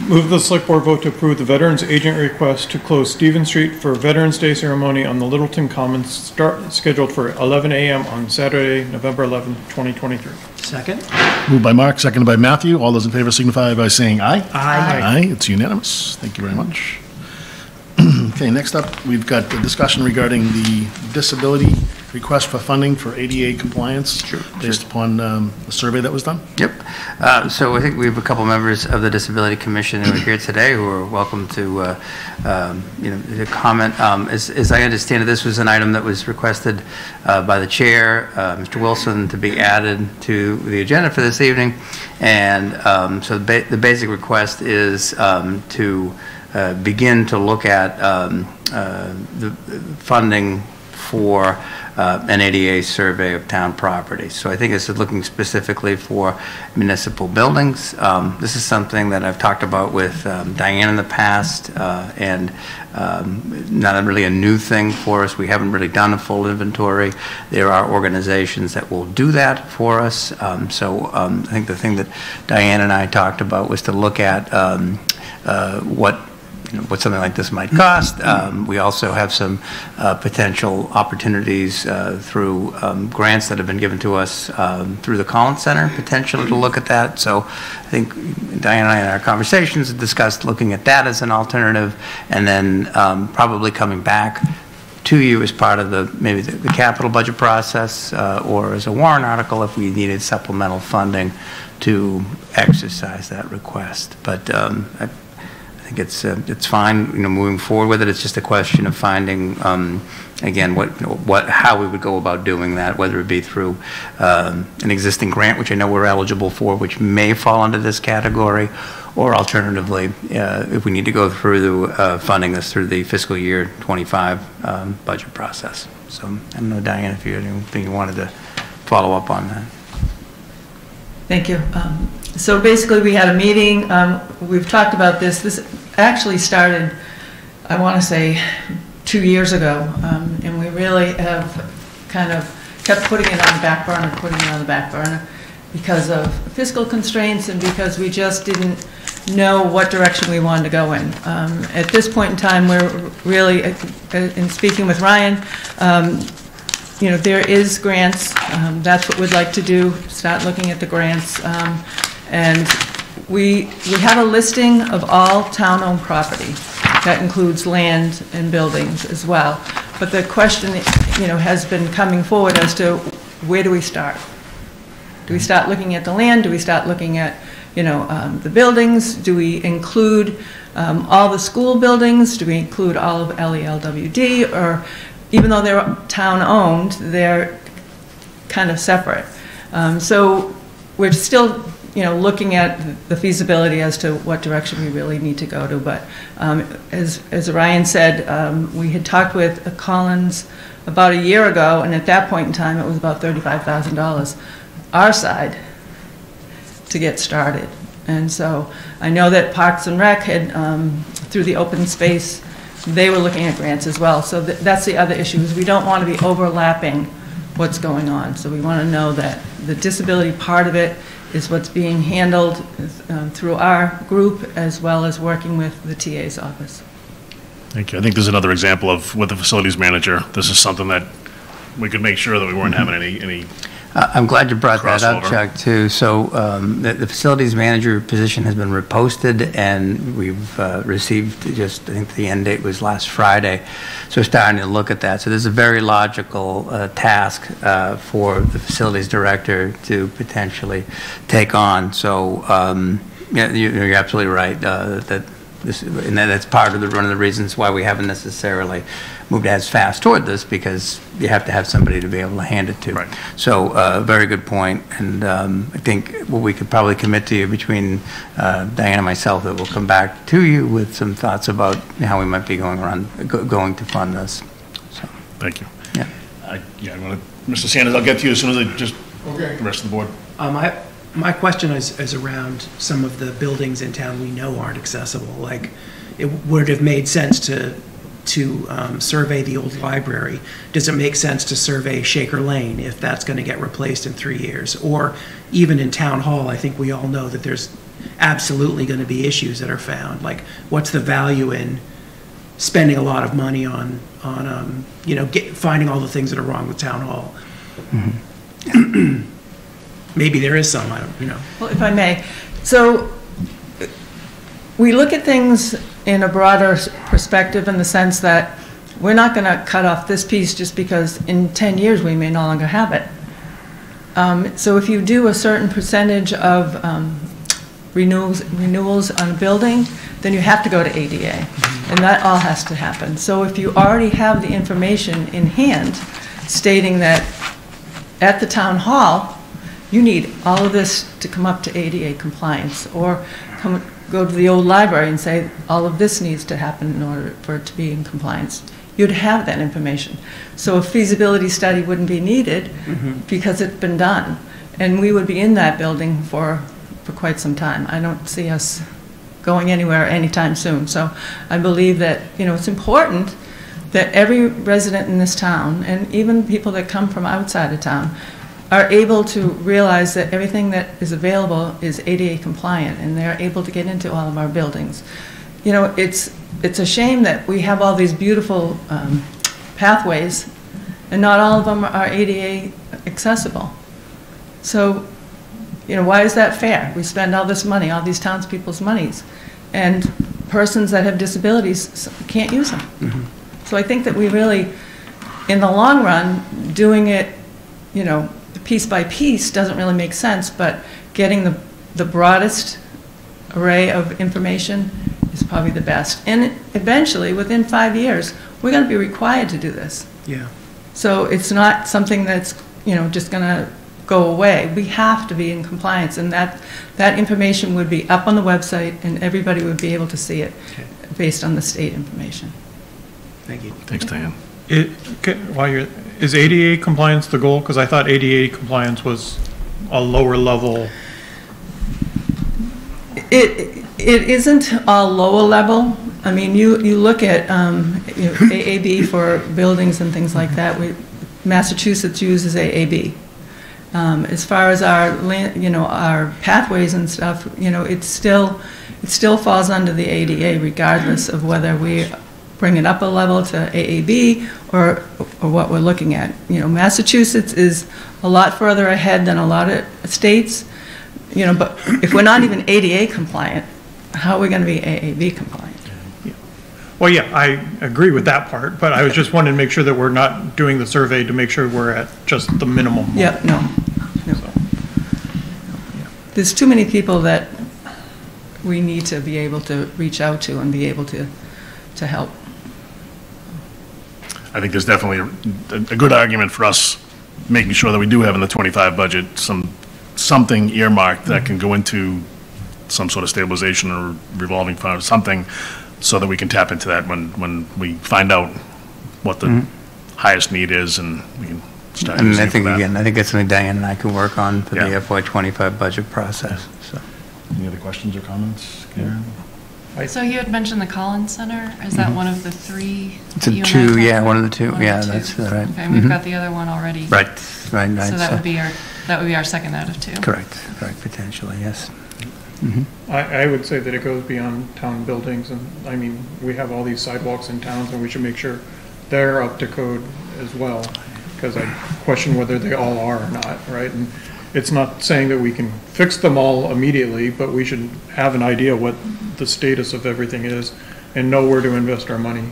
Move the select board vote to approve the Veterans Agent request to close Stevens Street for Veterans Day ceremony on the Littleton Commons, scheduled for 11 a.m. on Saturday, November 11, 2023. Second? Moved by Mark, seconded by Matthew. All those in favor signify by saying aye. Aye. Aye, it's unanimous. Thank you very much. Okay, next up, we've got the discussion regarding the disability request for funding for ADA compliance based upon the survey that was done. Yep. So I think we have a couple members of the Disability Commission who are here today who are welcome to, to comment. As I understand it, this was an item that was requested by the chair, Mr. Wilson, to be added to the agenda for this evening. And so the basic request is to begin to look at the funding for an ADA survey of town property. So I think this is looking specifically for municipal buildings. This is something that I've talked about with Diane in the past, and not really a new thing for us. We haven't really done a full inventory. There are organizations that will do that for us. I think the thing that Diane and I talked about was to look at what something like this might cost. We also have some potential opportunities through grants that have been given to us through the Collins Center, potentially to look at that. So I think Diane and I in our conversations discussed looking at that as an alternative, and then probably coming back to you as part of maybe the capital budget process or as a warrant article if we needed supplemental funding to exercise that request. But I think it's fine, moving forward with it. It's just a question of finding, again, how we would go about doing that, whether it be through an existing grant, which I know we're eligible for, which may fall under this category, or alternatively, if we need to go through funding this through the fiscal year 25 budget process. So I don't know, Diane, if you had anything you wanted to follow up on that. Thank you. So basically, we had a meeting. We've talked about this. This actually started, I want to say, 2 years ago, and we really have kind of kept putting it on the back burner, because of fiscal constraints and because we just didn't know what direction we wanted to go in. At this point in time, we're really, in speaking with Ryan, there is grants. That's what we'd like to do, start looking at the grants. And we have a listing of all town-owned property. That includes land and buildings as well. But the question, has been coming forward as to where do we start? Do we start looking at the land? Do we start looking at, the buildings? Do we include all the school buildings? Do we include all of LELWD? Or even though they're town-owned, they're kind of separate. So we're still looking at the feasibility as to what direction we really need to go to. But as Ryan said, we had talked with Collins about a year ago, and at that point in time, it was about $35,000 our side to get started. And so I know that Parks and Rec had, through the open space, they were looking at grants as well. So that's the other issue, is we don't want to be overlapping what's going on. So we want to know that the disability part of it is what's being handled through our group, as well as working with the TA's office. Thank you. I think there's another example of with the facilities manager. This is something that we could make sure that we weren't having any I'm glad you brought that up, crossover. Chuck, too. So the facilities manager position has been reposted, and we've received I think the end date was last Friday. So we're starting to look at that. So there's a very logical task for the facilities director to potentially take on. So yeah, you're absolutely right. That's part of one of the reasons why we haven't necessarily moved as fast toward this, because you have to have somebody to be able to hand it to. Right. So very good point. And I think what we could probably commit to you between Diane and myself, that we'll come back to you with some thoughts about how we might be going to fund this. So. Thank you. Yeah. Mr. Sanders, I'll get to you as soon as I just Okay. the rest of the board. my question is around some of the buildings in town we know aren't accessible. Like, it would have made sense to survey the old library. Does it make sense to survey Shaker Lane if that's going to get replaced in 3 years? Or even in Town Hall, I think we all know that there's absolutely going to be issues that are found. Like, what's the value in spending a lot of money on finding all the things that are wrong with Town Hall? Mm-hmm. Maybe there is some, I don't, Well, if I may, so we look at things in a broader perspective in the sense that we're not going to cut off this piece just because in 10 years we may no longer have it. So if you do a certain percentage of renewals on a building, then you have to go to ADA, and that all has to happen. So if you already have the information in hand stating that at the town hall, you need all of this to come up to ADA compliance, or go to the old library and say all of this needs to happen in order for it to be in compliance, you'd have that information. So a feasibility study wouldn't be needed because it's been done. And we would be in that building for quite some time. I don't see us going anywhere anytime soon. So I believe that, it's important that every resident in this town, and even people that come from outside of town, are able to realize that everything that is available is ADA compliant, and they're able to get into all of our buildings. It's a shame that we have all these beautiful pathways, and not all of them are ADA accessible. So, why is that fair? We spend all this money, all these townspeople's monies, and persons that have disabilities can't use them. So I think that we really, in the long run, doing it, piece by piece doesn't really make sense, but getting the broadest array of information is probably the best. And eventually, within 5 years, we're going to be required to do this. Yeah. So it's not something that's, just going to go away. We have to be in compliance, and that information would be up on the website, and everybody would be able to see it based on the state information. Thank you. Thanks, Diane. Is ADA compliance the goal? Because I thought ADA compliance was a lower level. It isn't a lower level. I mean, you look at AAB for buildings and things like that. Massachusetts uses AAB. As far as our our pathways and stuff, it still falls under the ADA, regardless of whether we bring it up a level to AAB or what we're looking at. Massachusetts is a lot further ahead than a lot of states. But if we're not even ADA compliant, how are we going to be AAB compliant? Well, yeah, I agree with that part, but I was just wanting to make sure that we're not doing the survey to make sure we're at just the minimum. Yeah, no. There's too many people that we need to be able to reach out to and be able to help. I think there's definitely a good argument for us making sure that we do have in the 25 budget something earmarked that can go into some sort of stabilization or revolving fund or something, so that we can tap into that when we find out what the highest need is, and we can start using it for that. I think that's something Diane and I can work on for the FY25 budget process. So, any other questions or comments, Karen? So you had mentioned the Collins Center. Is that one of the three? It's a two, yeah, one of the two. Yeah, that's right. Okay, and we've got the other one already. Right. So that would be our second out of two. Correct, potentially, yes. I would say that it goes beyond town buildings, and I mean, we have all these sidewalks in towns, and we should make sure they're up to code as well, because I question whether they all are or not, right? And it's not saying that we can fix them all immediately, but we should have an idea what the status of everything is and know where to invest our money.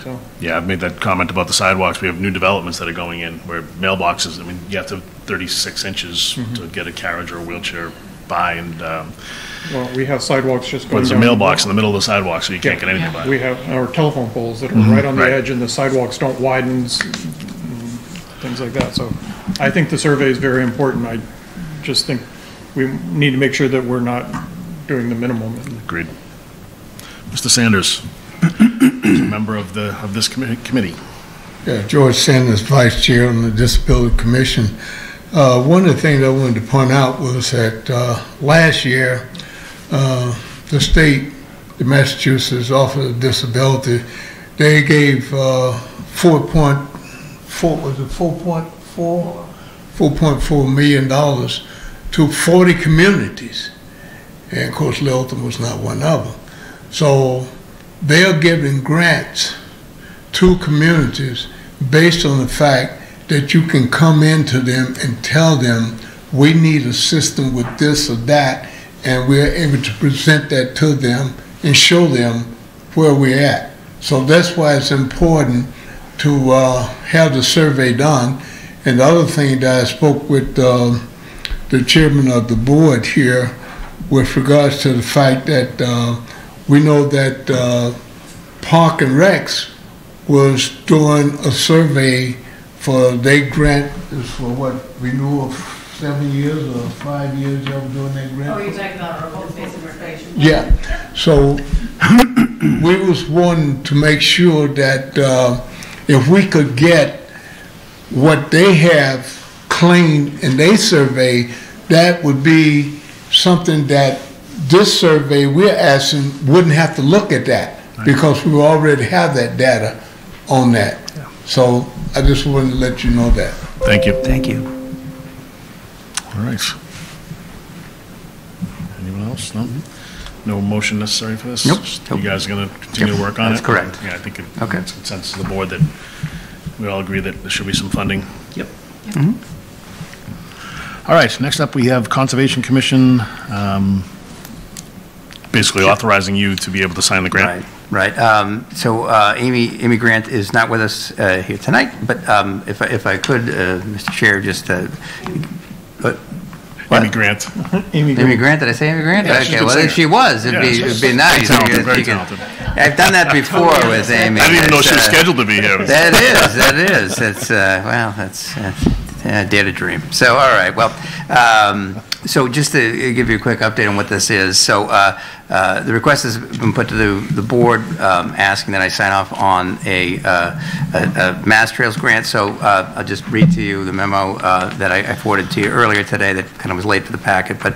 So. Yeah, I've made that comment about the sidewalks. We have new developments that are going in where mailboxes, I mean, you have to have 36 inches to get a carriage or a wheelchair by, and well, we have sidewalks just going there's a mailbox in the middle of the sidewalk, so you can't get anything by. We have our telephone poles that are right on the edge, and the sidewalks don't widen, things like that. So I think the survey is very important. I just think we need to make sure that we're not doing the minimum. Agreed. Mr. Sanders, as a member of this committee. Yeah, George Sanders, Vice Chair on the Disability Commission. One of the things I wanted to point out was that last year, the state, the Massachusetts Office of Disability, they gave $4.4 million to 40 communities. And of course, Littleton was not one of them. So they're giving grants to communities based on the fact that you can come into them and tell them, we need a system with this or that, and we're able to present that to them and show them where we're at. So that's why it's important to have the survey done. And the other thing that I spoke with the chairman of the board here with regards to the fact that we know that Park and Recs was doing a survey for their grant, is for what, renewal of 7 years or 5 years, they were doing their grant? Oh, you're talking about our open space and recreation? Yeah, so we was wanting to make sure that if we could get what they have claimed in their survey, that would be something that this survey we're asking wouldn't have to look at that, because we already have that data on that. Yeah. So I just wanted to let you know that. Thank you. Thank you. All right. Anyone else? No? No motion necessary for this? Nope. You guys are going to continue to work on it? That's correct. Yeah, I think it's Okay. consensus of the board that we all agree that there should be some funding. Yep. Mhm. All right, next up we have Conservation Commission, basically authorizing you to be able to sign the grant. Right. So Amy Grant is not with us here tonight, but if I could, Mr. Chair, just Amy Grant. Amy Grant, did I say Amy Grant? Yeah, okay, well, if she was, it'd be nice. Very talented. I've done that before with Amy. I didn't even know she was scheduled to be here. That is. That's, well, that's dare to dream. So, all right, well, so just to give you a quick update on what this is. So the request has been put to the board asking that I sign off on a Mass Trails grant. So I'll just read to you the memo that I forwarded to you earlier today that kind of was late for the packet. But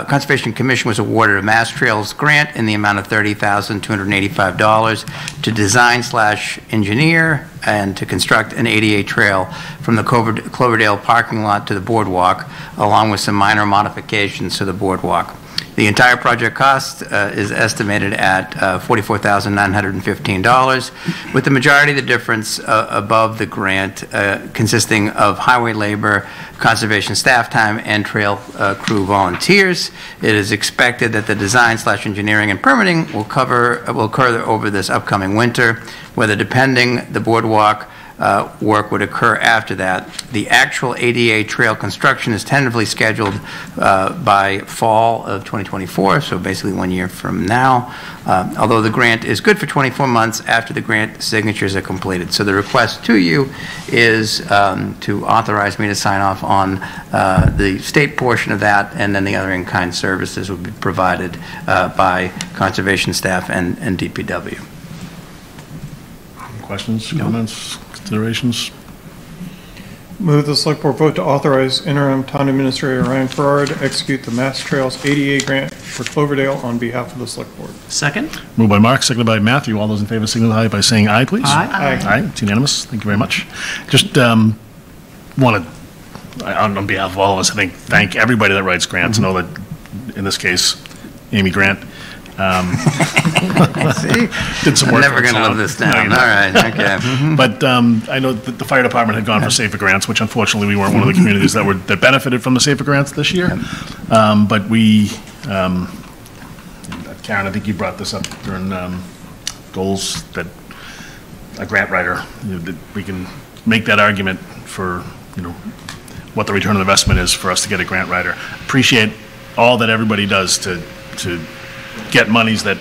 Conservation Commission was awarded a Mass Trails grant in the amount of $30,285 to design/engineer and to construct an ADA trail from the Cloverdale parking lot to the boardwalk, along with some minor modifications to the boardwalk. The entire project cost is estimated at $44,915, with the majority of the difference above the grant consisting of highway labor, conservation staff time, and trail crew volunteers. It is expected that the design/engineering and permitting will occur over this upcoming winter, whether depending the boardwalk work would occur after that. The actual ADA trail construction is tentatively scheduled by fall of 2024, so basically 1 year from now, although the grant is good for 24 months after the grant signatures are completed. So the request to you is to authorize me to sign off on the state portion of that, and then the other in-kind services will be provided by conservation staff and DPW. Questions, comments, considerations? Move the select board vote to authorize interim town administrator Ryan Farrar to execute the Mass Trails ADA grant for Cloverdale on behalf of the select board. Second? Moved by Mark, seconded by Matthew. All those in favor signify by saying aye, please. Aye. Aye, it's unanimous. Thank you very much. Just want to, on behalf of all of us, I think, thank everybody that writes grants. Know that, in this case, Amy Grant, did some work. I'm never going to live this down. All right, okay. But I know that the fire department had gone for safer grants, which unfortunately we weren't one of the communities that benefited from the safer grants this year. But we, Karen, I think you brought this up during goals, that a grant writer, that we can make that argument for, what the return on investment is for us to get a grant writer. Appreciate all that everybody does to get monies that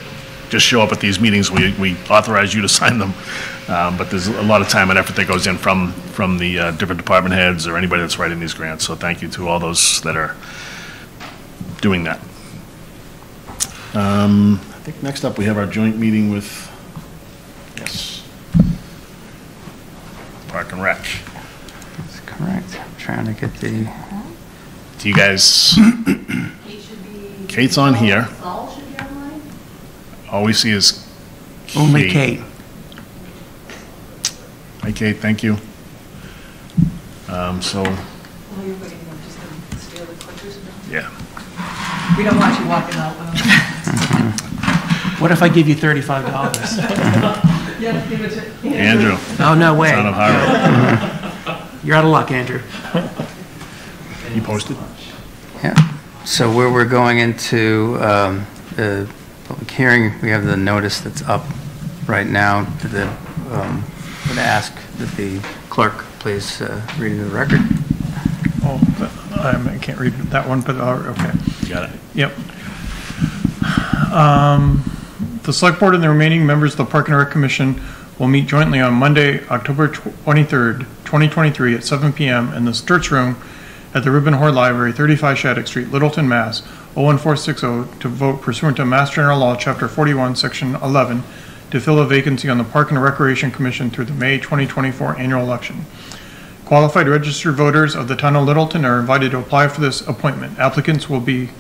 just show up at these meetings. We authorize you to sign them, but there's a lot of time and effort that goes in from the different department heads or anybody that's writing these grants. So thank you to all those that are doing that. I think next up we have our joint meeting with, yes, Park and Rec. That's correct. Trying to get the... Do you guys, Kate's on here. Saul should be online? All we see is Kate. Only Kate. Hi, Kate, thank you. So, yeah. We don't want you walking out. What if I give you $35? Yeah, give it to Andrew. Oh, no way. Son of Harvard. You're out of luck, Andrew. You posted? Yeah. So where we're going into the public hearing, we have the notice that's up right now. Would ask that the clerk please read into the record. Oh, I can't read that one, but okay. You got it. Yep. The Select Board and the remaining members of the Park and Rec Commission will meet jointly on Monday, October 23rd, 2023 at 7 p.m. in the Sturts Room at the Ribbon Hoard Library, 35 Shattuck Street, Littleton, Mass. 01460 to vote pursuant to Mass General Law, Chapter 41, Section 11, to fill a vacancy on the Park and Recreation Commission through the May 2024 annual election. Qualified registered voters of the town of Littleton are invited to apply for this appointment. Applicants will be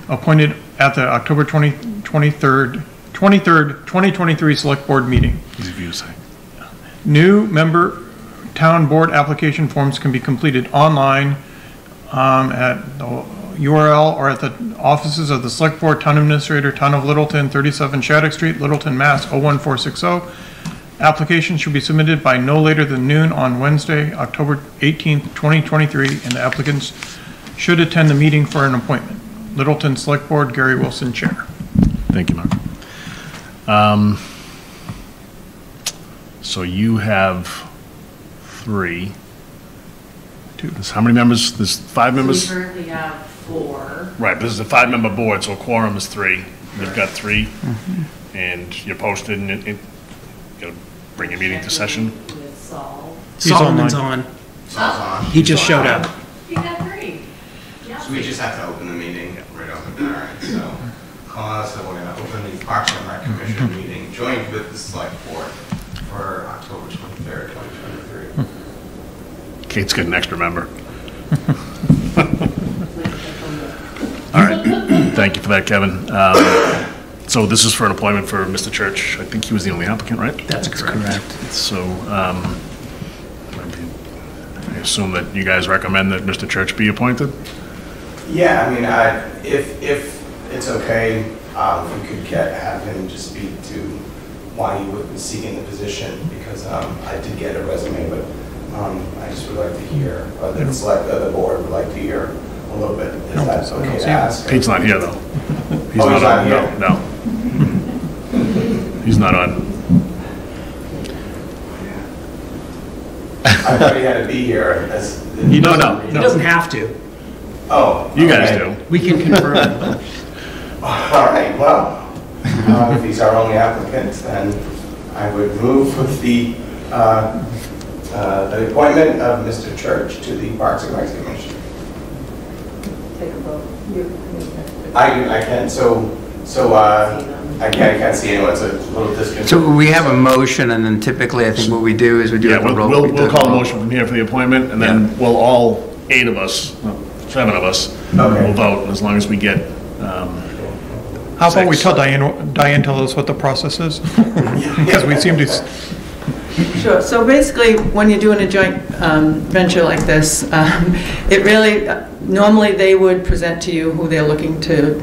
appointed at the October 23rd, 2023 Select Board meeting. Easy for you to say. New member town board application forms can be completed online at the URL or at the offices of the Select Board, Town Administrator, Town of Littleton, 37 Shattuck Street, Littleton, Mass. 01460. Application should be submitted by no later than noon on Wednesday, October 18th, 2023, and the applicants should attend the meeting for an appointment. Littleton Select Board, Gary Wilson, Chair. Thank you, Mark. So you have 3. How many members? There's 5 members? We currently have 4. Right, but this is a 5-member board, so a quorum is 3. You've got 3, and you're posted, and you're going to bring your meeting to session. With Saul. Solomon's on. He just showed up. You got 3. Yeah. So we just have to open the meeting right open. All right, so so we're going to open the Parks and Rec Commission meeting joined with the Select Board for October 23rd, 2023. Kate's got an extra member. All right, thank you for that, Kevin. So this is for an appointment for Mr. Church. I think he was the only applicant, right? That's correct. So I assume that you guys recommend that Mr. Church be appointed? Yeah, I mean, if it's okay, we could have him just speak to why he would be seeking the position, because I did get a resume, but I just would like to hear, the board would like to hear a little bit, if that's okay to ask. Pete's not here, though. He's not on. here? No. He's not on. I thought he had to be here. He doesn't have to. Oh. You guys do. We can confirm. All right, well, if he's our only applicant, then I would move with the appointment of Mr. Church to the Parks and Rec Commission. Take a vote. I can, I can't see anyone, it's a little disconcerting. So we have a motion, and then typically I think what we do is we do Yeah, a roll. we'll call a motion from here for the appointment, and then we'll all 8 of us, 7 of us, will vote, as long as we get How about we tell Diane tell us what the process is? Because we seem to... Sure. So basically, when you're doing a joint venture like this, it really, normally they would present to you who they're looking to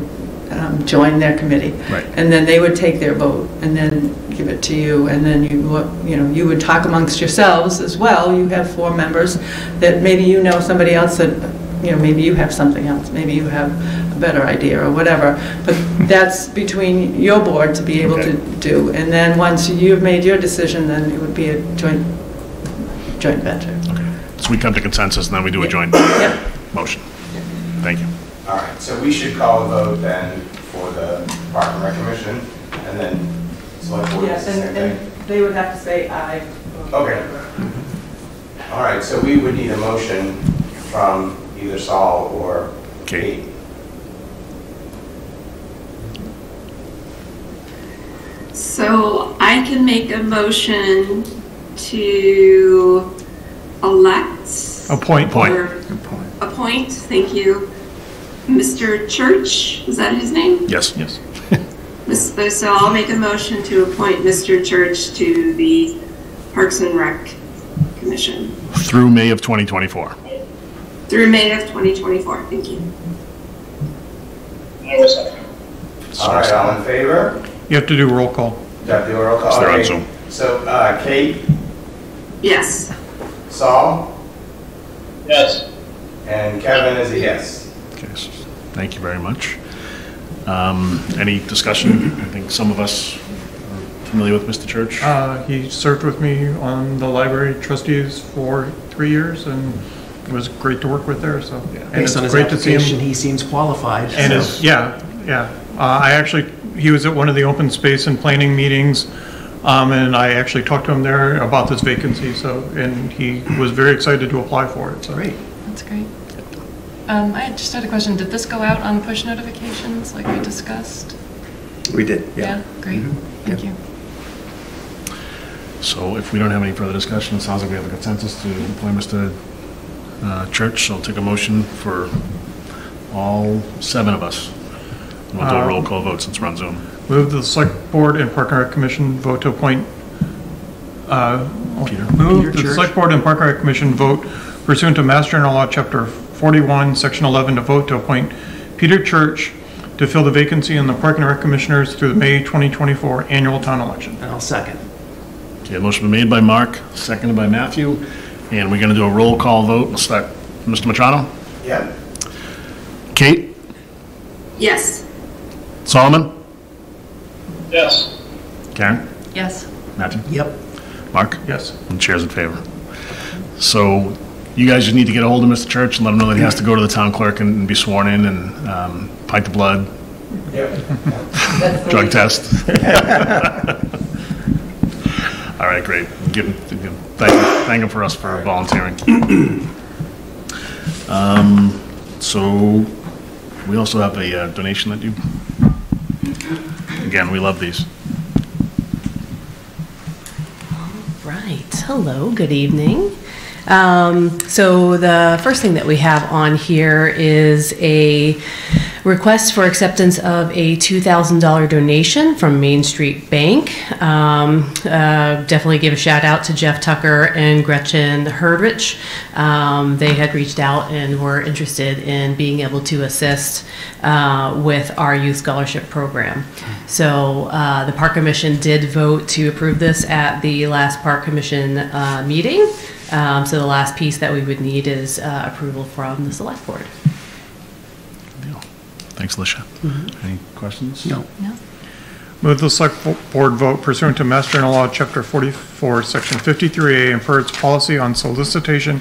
join their committee. Right. And then they would take their vote and then give it to you. And then you would talk amongst yourselves as well. You have 4 members that maybe you know somebody else that, maybe you have something else. Maybe you have a better idea or whatever. But that's between your board to be able to do. And then once you've made your decision, then it would be a joint venture. Okay. So we come to consensus, and then we do a joint motion. Thank you. All right, so we should call a vote then for the Park and Rec Commission, and then select board. Yes, and they would have to say aye. Okay. All right, so we would need a motion from either Saul or Kate. So I can make a motion to elect Appoint. Or appoint, thank you. Mr. Church, is that his name? Yes. Yes. So I'll make a motion to appoint Mr. Church to the Parks and Rec Commission Through May of 2024. through May of 2024. Thank you. All right, all in favor? You have to do roll call. You have to do a roll call. So they're on Okay. Zoom. So, Kate, Yes. Saul, Yes. and Kevin is a yes. Okay, so thank you very much. Any discussion? I think some of us are familiar with Mr. Church. He served with me on the library trustees for 3 years, and it was great to work with there, so. And Based it's on his great to see him. application, he seems qualified. And so- yeah. He was at one of the open space and planning meetings, and I actually talked to him there about this vacancy, so, and he was very excited to apply for it, so. Great. That's great. I just had a question. Did this go out on push notifications like we discussed? We did, Yeah, great. Thank you. So if we don't have any further discussion, it sounds like we have a consensus to appoint Mr. Church. So I'll take a motion for all 7 of us. We'll do a roll call vote since we're on Zoom. Move the Select Board and Park and Rec Commission vote to appoint, Peter. move the Church. Select Board and Park and Rec Commission vote pursuant to Mass General Law, Chapter 41, Section 11, to vote to appoint Peter Church to fill the vacancy in the Park and Rec Commissioners through the May 2024 annual town election. And I'll second. Okay, a motion been made by Mark, seconded by Matthew, and we're going to do a roll call vote. We'll start, Mr. Matrano? Yep. Kate? Yes. Solomon? Yes. Karen? Yes. Matthew? Yep. Mark? Yes. And chair's in favor. So you guys just need to get a hold of Mr. Church and let him know that he has to go to the town clerk and be sworn in and pint of blood, Yep. drug test. All right, great. Thank him for us for volunteering. So we also have a donation that you, again, we love these. Right. Hello, good evening. So the first thing that we have on here is a request for acceptance of a $2,000 donation from Main Street Bank. Definitely give a shout out to Jeff Tucker and Gretchen Herdrich. They had reached out and were interested in being able to assist with our youth scholarship program. So the Park Commission did vote to approve this at the last Park Commission meeting. So the last piece that we would need is approval from the Select Board. Thanks, Alicia. Any questions? No. No. Move the Select Board vote pursuant to Mass General Law, Chapter 44, Section 53A, and per its policy on solicitation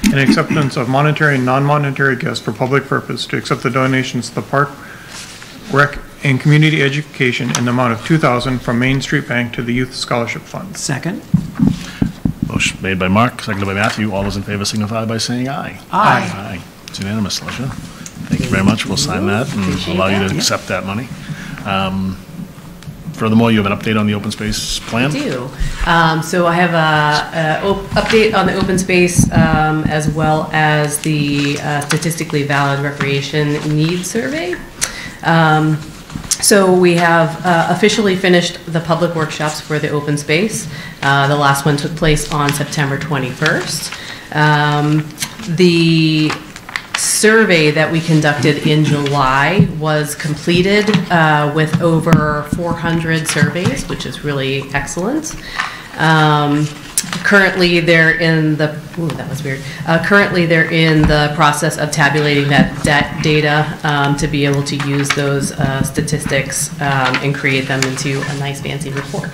and acceptance of monetary and non-monetary gifts for public purpose, to accept the donations to the Park, Rec, and Community Education in the amount of $2,000 from Main Street Bank to the Youth Scholarship Fund. Second. Motion made by Mark, seconded by Matthew. All those in favor signify by saying aye. Aye. Aye. It's unanimous, Alicia. Thank you very much. We'll sign that and Appreciate allow you that. to accept that money. Furthermore, you have an update on the open space plan? I do. So I have a update on the open space as well as the statistically valid recreation needs survey. So we have officially finished the public workshops for the open space. The last one took place on September 21st. The survey that we conducted in July was completed with over 400 surveys, which is really excellent. Currently, they're in the, that was weird. Currently, they're in the process of tabulating that data to be able to use those statistics and create them into a nice fancy report.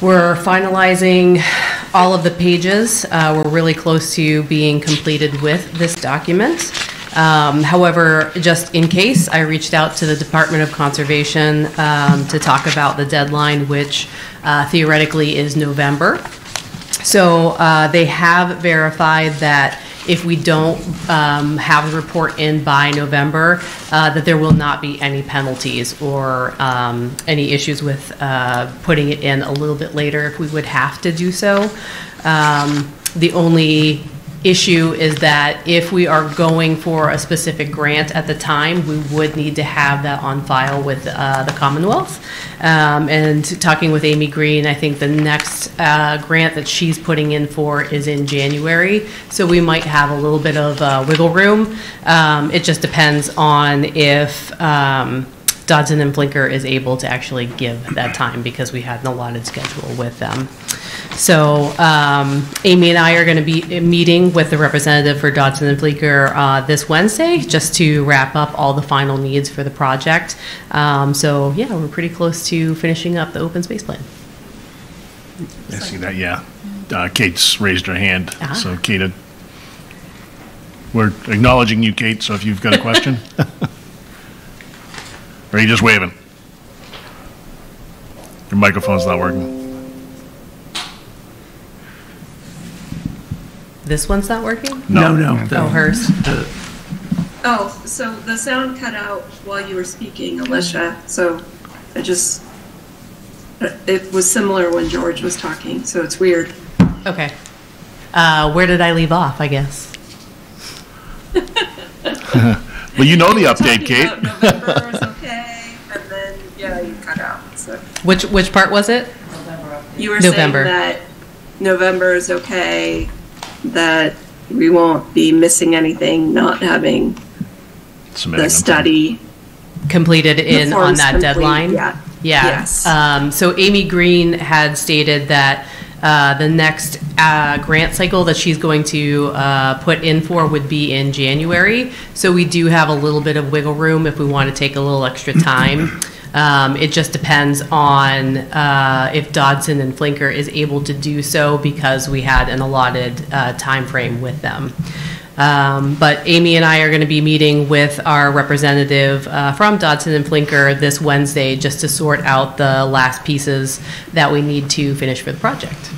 We're finalizing all of the pages. We're really close to being completed with this document. However, just in case, I reached out to the Department of Conservation to talk about the deadline, which theoretically is November. So they have verified that if we don't have the report in by November, that there will not be any penalties or any issues with putting it in a little bit later if we would have to do so. The only issue is that if we are going for a specific grant at the time, we would need to have that on file with the Commonwealth. And talking with Amy Green, I think the next grant that she's putting in for is in January. So we might have a little bit of wiggle room. It just depends on if Dodson and Flinker is able to actually give that time, because we had an allotted schedule with them. So Amy and I are going to be meeting with the representative for Dodson and Flinker this Wednesday, just to wrap up all the final needs for the project. So yeah, we're pretty close to finishing up the open space plan. I see that, yeah. Kate's raised her hand. So Kate, we're acknowledging you, Kate, so if you've got a question. Or are you just waving? Your microphone's not working. This one's not working? No. Oh, hers. Oh, so the sound cut out while you were speaking, Alicia. So it was similar when George was talking, so it's weird. Okay. Where did I leave off, I guess? Well, you know the update, Kate. November is okay, and then, yeah, you cut out. So. Which part was it? You were November. saying that November is okay, that we won't be missing anything, not having the study completed in on that complete, deadline. Yeah. Yes. Yes. So Amy Green had stated that the next grant cycle that she's going to put in for would be in January. So we do have a little bit of wiggle room if we want to take a little extra time. It just depends on if Dodson and Flinker is able to do so, because we had an allotted time frame with them. But Amy and I are going to be meeting with our representative from Dodson and Flinker this Wednesday, just to sort out the last pieces that we need to finish for the project.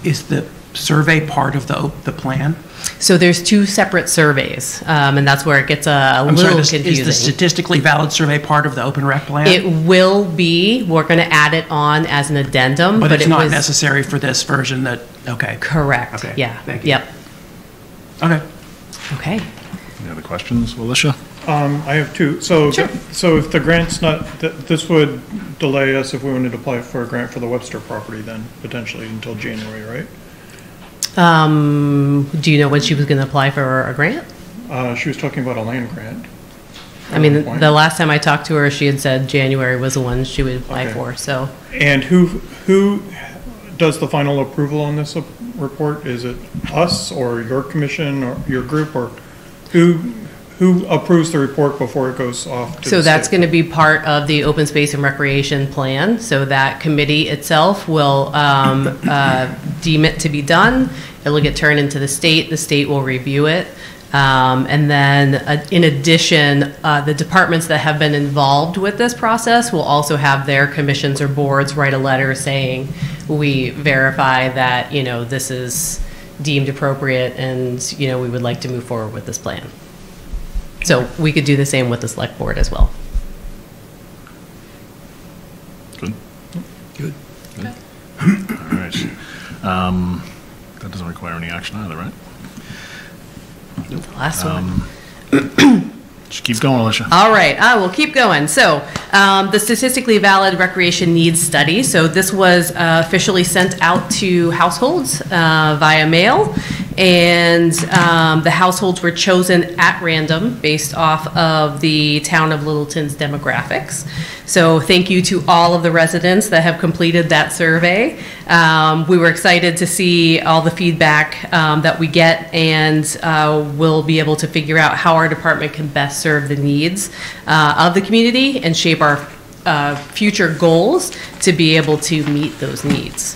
Is the survey part of the plan? So there's two separate surveys, and that's where it gets a little confusing. Is the statistically valid survey part of the open rec plan? It will be. We're going to add it on as an addendum. But it's not necessary for this version okay. Correct. Okay. Yeah. Thank you. Yep. Okay. Okay. Any other questions, Alicia? I have two. So, sure. So if the grant's not, this would delay us if we wanted to apply for a grant for the Webster property then, potentially until January, right? Do you know when she was going to apply for a grant? She was talking about a land grant. I mean, the last time I talked to her, she had said January was the one she would apply for, so. And who does the final approval on this report? Is it us or your commission or your group, or who approves the report before it goes off to So the that's state? going to be part of the open space and recreation plan. So that committee itself will deem it to be done. It'll get turned into the state. The state will review it. And then in addition, the departments that have been involved with this process will also have their commissions or boards write a letter saying, we verify that, this is deemed appropriate and, we would like to move forward with this plan. So we could do the same with the select board as well. Good. Good. All right. That doesn't require any action either, right? The last one. Just keep going, Alicia. All right, I will keep going. So the statistically valid recreation needs study. So this was officially sent out to households via mail. And the households were chosen at random based off of the town of Littleton's demographics. So thank you to all of the residents that have completed that survey. We were excited to see all the feedback that we get, and we'll be able to figure out how our department can best serve the needs of the community and shape our future goals to be able to meet those needs.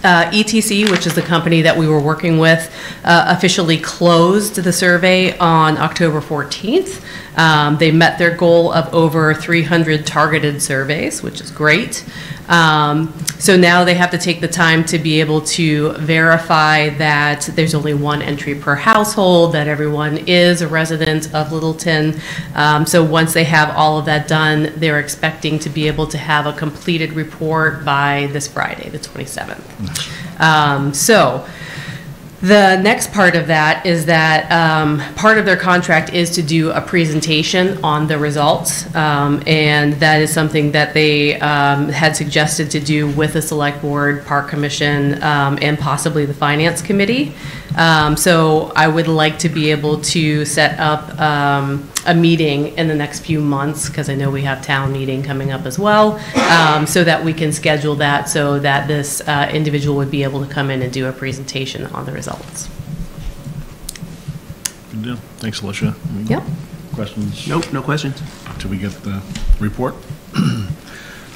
ETC, which is the company that we were working with, officially closed the survey on October 14th. They met their goal of over 300 targeted surveys, which is great. So now they have to take the time to be able to verify that there's only one entry per household, that everyone is a resident of Littleton. So once they have all of that done, they're expecting to be able to have a completed report by this Friday, the 27th. So the next part of that is that part of their contract is to do a presentation on the results, and that is something that they had suggested to do with the Select Board, Park Commission, and possibly the Finance Committee. So I would like to be able to set up a meeting in the next few months, because I know we have town meeting coming up as well, so that we can schedule that so that this individual would be able to come in and do a presentation on the results. Good deal. Thanks, Alicia. Any Yep. questions? Nope, no questions. Till we get the report. All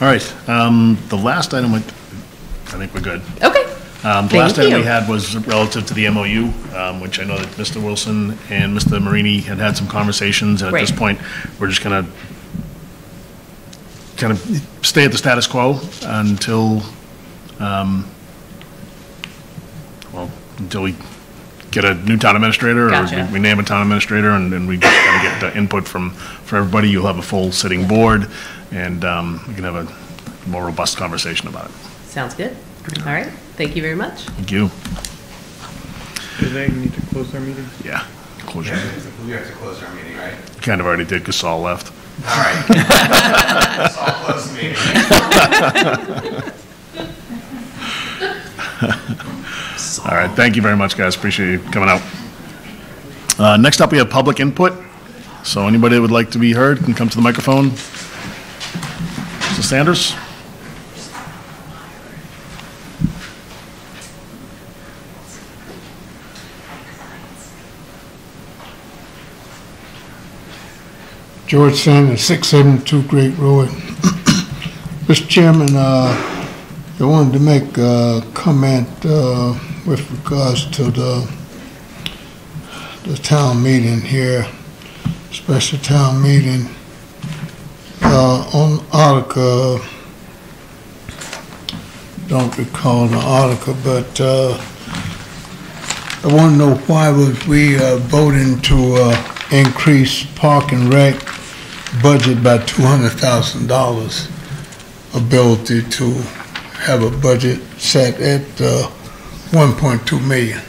right. The last item, I think we're good. Okay. The last item we had was relative to the MOU, which I know that Mr. Wilson and Mr. Marini had some conversations, and at this point, we're just going to kind of stay at the status quo until, until we get a new town administrator, Gotcha. or we name a town administrator, and we just kind of get input from everybody. You'll have a full sitting board, and we can have a more robust conversation about it. Sounds good. All right. Thank you very much. Thank you. Do they need to close their meeting? Yeah. Close your meeting. We have to close our meeting, right? Kind of already did because Saul left. All right. So I'll close the meeting. All right. Thank you very much, guys. Appreciate you coming out. Next up, we have public input. So anybody that would like to be heard can come to the microphone. Mr. Sanders? George Sanders, 672 Great Road. Mr. Chairman, I wanted to make a comment with regards to the town meeting here, special town meeting on article. Don't recall the article, but I want to know why was we voting to increase Park and Rec budget by $200,000, ability to have a budget set at 1.2 million.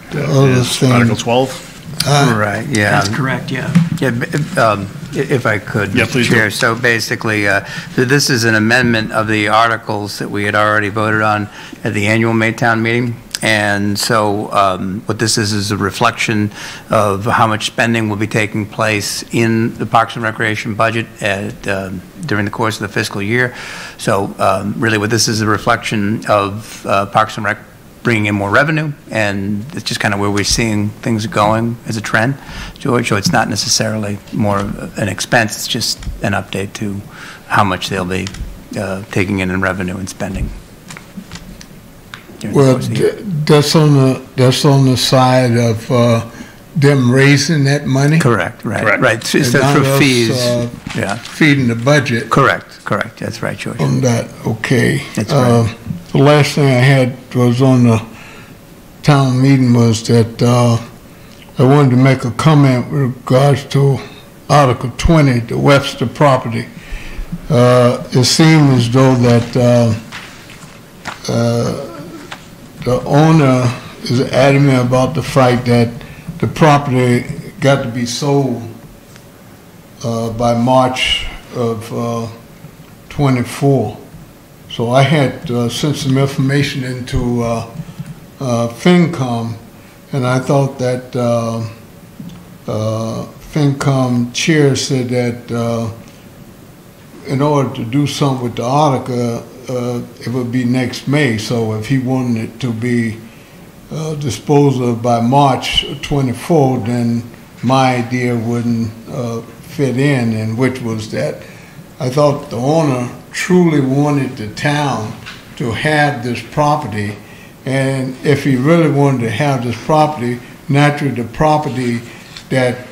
The other thing, Article 12? Right, yeah. That's correct, yeah. Yeah, if I could, Yeah, Mr. please Chair. do. So basically, so this is an amendment of the articles that we had already voted on at the annual Maytown meeting. And so what this is a reflection of how much spending will be taking place in the Parks and Recreation budget during the course of the fiscal year. So really what this is a reflection of Parks and Rec bringing in more revenue, and it's just kind of where we're seeing things going as a trend, George. So it's not necessarily more of an expense, it's just an update to how much they'll be taking in revenue and spending. well, that's on the side of them raising that money. Correct, right, Correct. right. So And not through us, fees, yeah. feeding the budget. Correct. That's right, George. On that, okay. That's right. The last thing I had was on the town meeting was that I wanted to make a comment with regards to Article 20, the Webster property. It seemed as though that the owner is adamant about the fact that the property got to be sold by March of 24. So I had sent some information into FinCom, and I thought that FinCom chair said that in order to do something with the article, it would be next May. So if he wanted it to be disposed of by March 24, then my idea wouldn't fit in, and which was that I thought the owner truly wanted the town to have this property, And if he really wanted to have this property, naturally the property that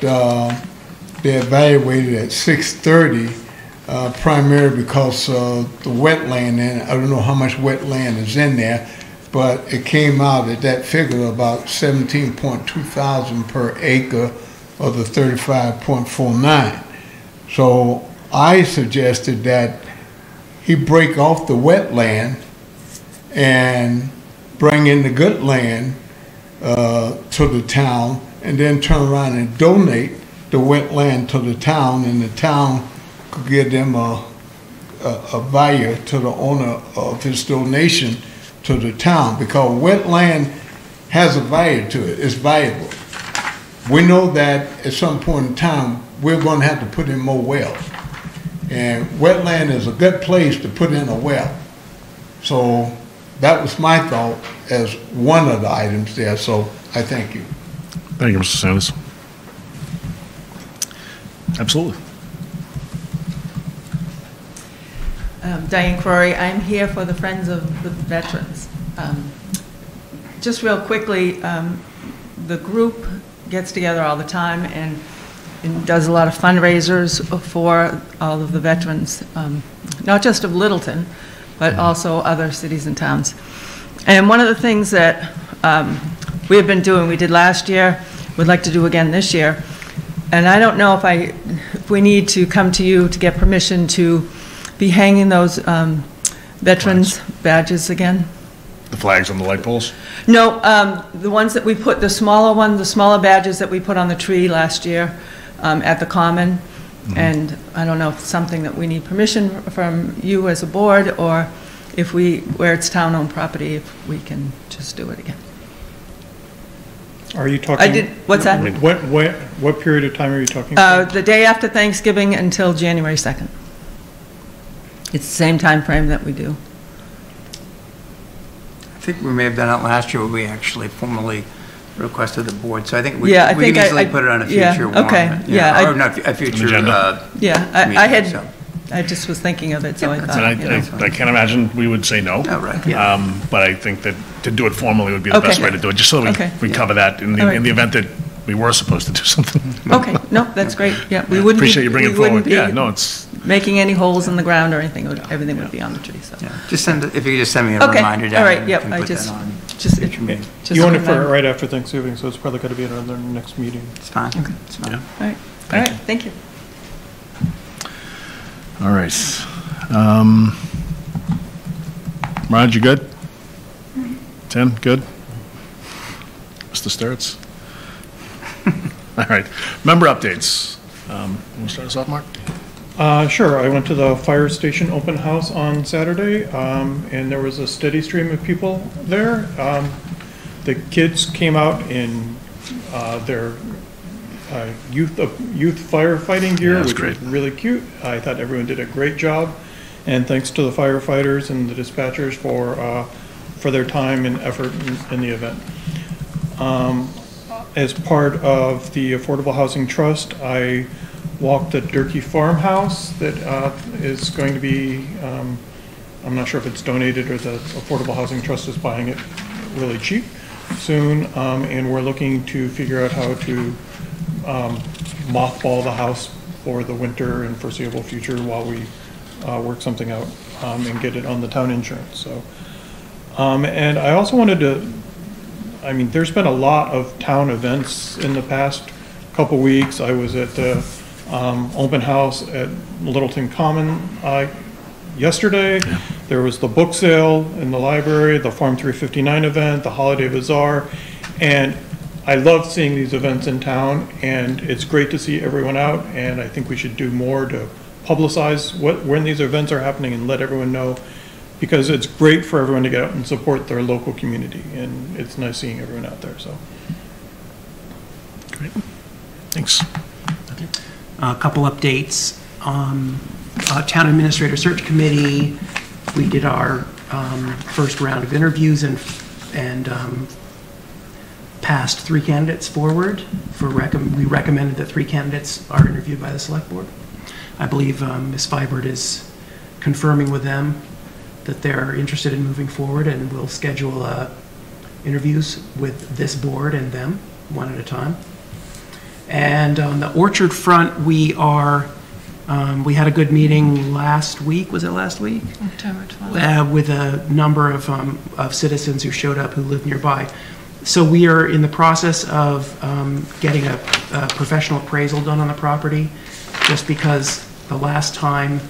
they evaluated at 630, primarily because of the wetland, and I don't know how much wetland is in there, but it came out at that figure about 17.2 thousand per acre of the 35.49. So I suggested that he break off the wetland and bring in the good land to the town, and then turn around and donate the wetland to the town, and the town could give them a value to the owner of his donation to the town, because wetland has a value to it. It's valuable. We know that at some point in time we're going to have to put in more wells, and wetland is a good place to put in a well. So that was my thought as one of the items there, so I thank you. Thank you, Mr. Sanders. Absolutely. Diane Crory, I'm here for the Friends of the Veterans. Just real quickly, the group gets together all the time and does a lot of fundraisers for all of the veterans, not just of Littleton, but also other cities and towns. And one of the things that we have been doing, we did last year, would like to do again this year, and I don't know if we need to come to you to get permission to be hanging those veterans badges again. The flags on the light poles? No, the ones that we put, the smaller badges that we put on the tree last year at the Common. And I don't know if it's something that we need permission from you as a board, or if where it's town-owned property, if we can just do it again. Are you talking? What's that? What period of time are you talking about? The day after Thanksgiving until January 2nd. It's the same time frame that we do. I think we may have done it last year, where we actually formally requested the board. So I think we can easily put it on a future warrant. Okay. Yeah. Or not a future yeah. I just was thinking of it, so I thought. I can't imagine we would say no. Oh, right. Yeah. But I think that to do it formally would be the best way to do it, just so we cover that in the event that we were supposed to do something. Okay. No, that's great. Yeah, we wouldn't. Appreciate you bringing it forward. Yeah. No, it's making any holes in the ground or anything. Everything would be on the tree. So. Yeah. Just send it, if you could just send me a reminder down. All right. Yep. I just you want it for right after Thanksgiving, so it's probably going to be at our next meeting. It's fine. Okay. It's fine. Yeah. All right. All right. Thank you. All right. Raj, you good? Tim, good? Mr. Sturts? All right. Member updates. Want to start us off, Mark? Sure. I went to the fire station open house on Saturday, and there was a steady stream of people there. The kids came out in their youth firefighting gear, which was really cute. I thought everyone did a great job, and thanks to the firefighters and the dispatchers for their time and effort in the event. As part of the Affordable Housing Trust, I walked the Durkee Farmhouse that is going to be, I'm not sure if it's donated or the Affordable Housing Trust is buying it really cheap soon, and we're looking to figure out how to mothball the house for the winter and foreseeable future while we work something out and get it on the town insurance. So, and I also wanted to, I mean, there's been a lot of town events in the past couple weeks. I was at the open house at Littleton Common yesterday. Yeah. There was the book sale in the library, the Farm 359 event, the Holiday Bazaar, and I love seeing these events in town, and it's great to see everyone out, and I think we should do more to publicize when these events are happening and let everyone know, because it's great for everyone to get out and support their local community, and it's nice seeing everyone out there. So, great, thanks. A couple updates. Town Administrator Search Committee, we did our first round of interviews and passed 3 candidates forward. We recommended that 3 candidates are interviewed by the Select Board. I believe Ms. Selbrd is confirming with them that they're interested in moving forward, and we'll schedule a interviews with this board and them, one at a time. And on the orchard front, we had a good meeting last week. Was it last week? October 12th. With a number of citizens who showed up who live nearby. So we are in the process of getting a professional appraisal done on the property, just because the last time,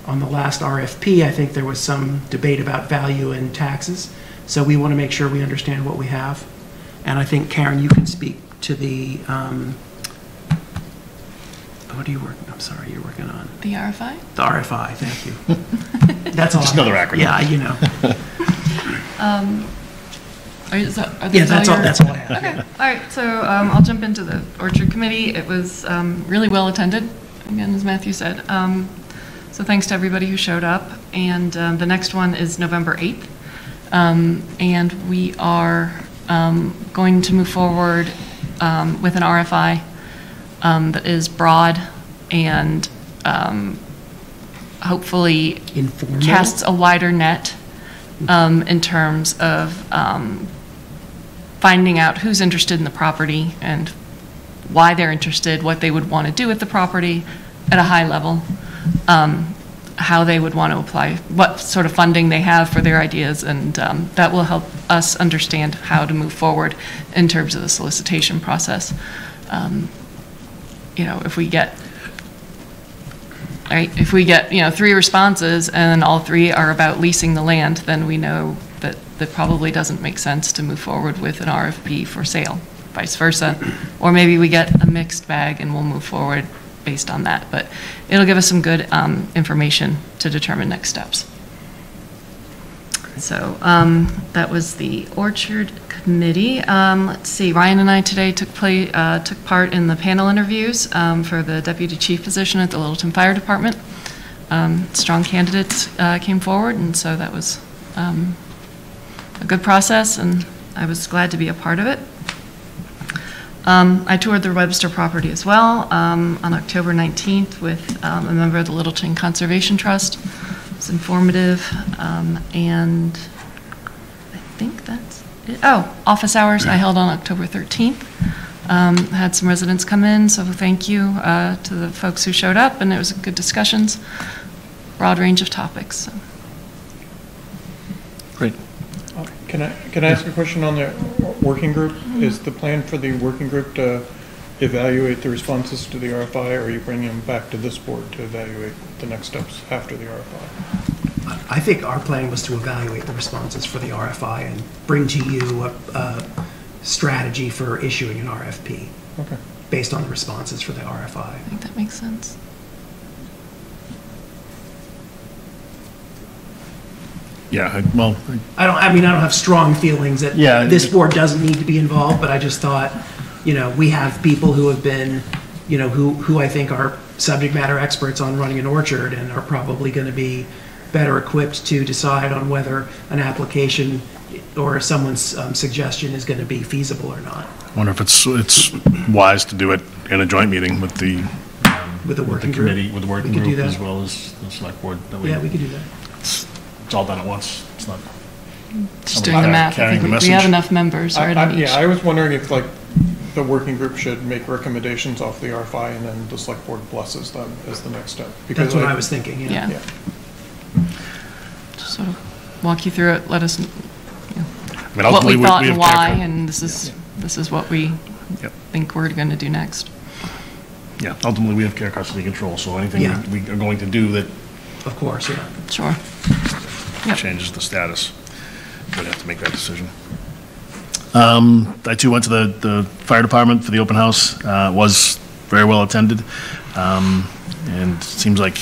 on the last RFP, I think there was some debate about value and taxes. So we want to make sure we understand what we have. And I think, Karen, you can speak to the, what are you working, I'm sorry, you're working on? The RFI? The RFI, thank you. That's all. Just another acronym. Yeah, you know. That's all I have. Okay, all right, so I'll jump into the Orchard Committee. It was really well attended, again, as Matthew said. So thanks to everybody who showed up. And the next one is November 8th. And we are going to move forward with an RFI that is broad and hopefully casts a wider net in terms of finding out who's interested in the property and why they're interested, what they would want to do with the property at a high level, how they would want to apply, what sort of funding they have for their ideas, and that will help us understand how to move forward in terms of the solicitation process. You know, if we get, you know, 3 responses and all 3 are about leasing the land, then we know that that probably doesn't make sense to move forward with an RFP for sale, vice versa. Or maybe we get a mixed bag and we'll move forward based on that. But it'll give us some good information to determine next steps. So that was the Orchard Committee. Let's see, Ryan and I today took part in the panel interviews for the Deputy Chief position at the Littleton Fire Department. Strong candidates came forward, and so that was a good process, and I was glad to be a part of it. I toured the Webster property as well on October 19th with a member of the Littleton Conservation Trust. It's informative, and I think that's it. Oh, office hours I held on October 13th. Had some residents come in, so thank you to the folks who showed up, and it was good discussions, broad range of topics. So. Great. Can I ask a question on the working group? Is the plan for the working group to evaluate the responses to the RFI, or are you bringing them back to this board to evaluate the next steps after the RFI? I think our plan was to evaluate the responses for the RFI and bring to you a strategy for issuing an RFP. Okay. Based on the responses for the RFI. I think that makes sense. Yeah, well, I don't have strong feelings that this board doesn't need to be involved, but I just thought, you know, we have people who have been, you know, who I think are subject matter experts on running an orchard and are probably going to be better equipped to decide on whether an application or someone's suggestion is going to be feasible or not. I wonder if it's wise to do it in a joint meeting with the working committee, group. with the working group, as well as the select board. Yeah, we could do that. It's all done at once. It's not just doing the math. I think we have enough members already. Yeah, I was wondering if like the working group should make recommendations off the RFI and then the select board blesses them as the next step. Because that's what I was thinking. Yeah. Just sort of walk you through it. Let us know what we thought and why, and this is what we think we're going to do next. Yeah, ultimately we have care custody control, so anything we are going to do that, of course, sure, changes the status, we'd have to make that decision. I too went to the fire department for the open house. Was very well attended, and it seems like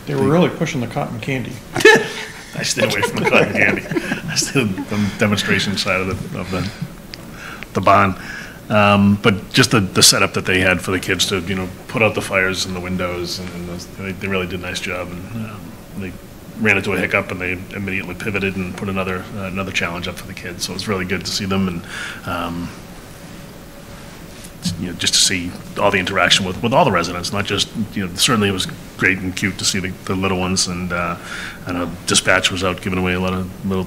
they were really pushing the cotton candy. I stayed away from the cotton candy. I stayed on the demonstration side of the barn. But just the setup that they had for the kids to, you know, put out the fires in the windows, and they really did a nice job. And they ran into a hiccup, and they immediately pivoted and put another challenge up for the kids. So it was really good to see them, and you know, just to see all the interaction with all the residents, not just, you know, certainly it was great and cute to see the little ones, and I know dispatch was out giving away a lot of little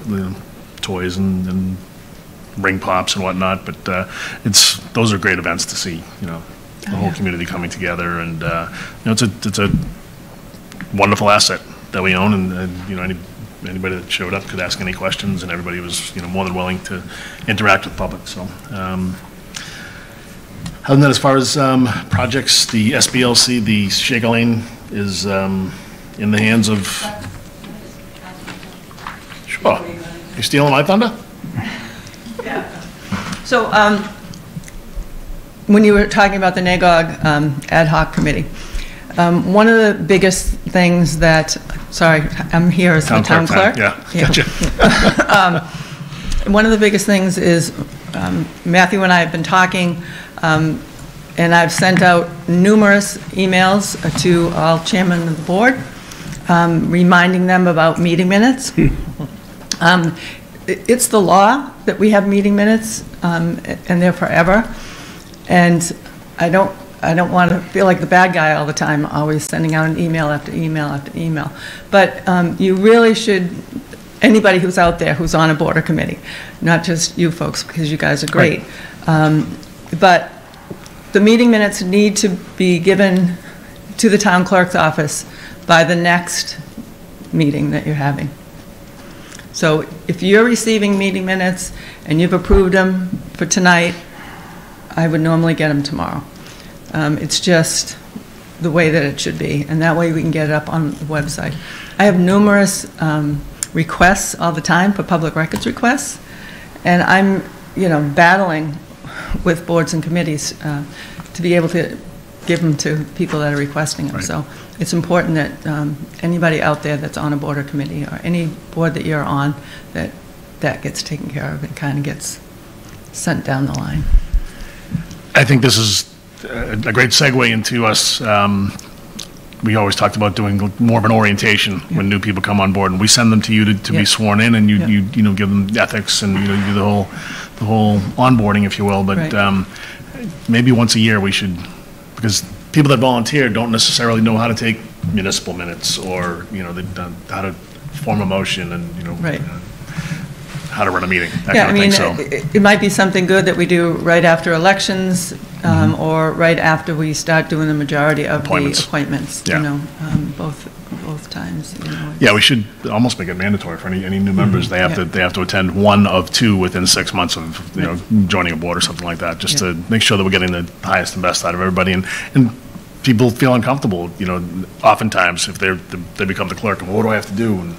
toys and ring pops and whatnot, but those are great events to see, the whole community coming together, and it's a wonderful asset that we own, and anybody that showed up could ask any questions, and everybody was more than willing to interact with the public. So other than that, as far as projects, the SBLC, the Shaker Lane is in the hands of. Sure. You stealing my thunder? Yeah. So when you were talking about the NAGOG ad hoc committee, one of the biggest things that, sorry, I'm here as the town clerk. Yeah, gotcha. One of the biggest things is Matthew and I have been talking, and I've sent out numerous emails to all chairmen of the board, reminding them about meeting minutes. It's the law that we have meeting minutes, and they're forever. And I don't want to feel like the bad guy all the time, always sending out an email after email after email. But you really should, anybody who's out there who's on a board or committee, not just you folks, because you guys are great, but the meeting minutes need to be given to the town clerk's office by the next meeting that you're having. So if you're receiving meeting minutes and you've approved them for tonight, I would normally get them tomorrow. It's just the way that it should be, and that way we can get it up on the website. I have numerous requests all the time for public records requests, and I'm, battling with boards and committees to be able to give them to people that are requesting them. Right. So it's important that anybody out there that's on a board or committee, or any board that you're on, that gets taken care of and kind of gets sent down the line. I think this is a great segue into us. We always talked about doing more of an orientation when new people come on board, and we send them to you to be sworn in, and you give them ethics, and you do the whole onboarding, if you will. But maybe once a year we should, because people that volunteer don't necessarily know how to take municipal minutes, or how to form a motion, and how to run a meeting. That kind of thing. So it might be something good that we do right after elections, or right after we start doing the majority of the appointments. Both times. Yeah, we should almost make it mandatory for any new members. They have to attend one of two within 6 months of joining a board or something like that, just to make sure that we're getting the highest and best out of everybody, and people feel uncomfortable. Oftentimes if they become the clerk, well, what do I have to do? And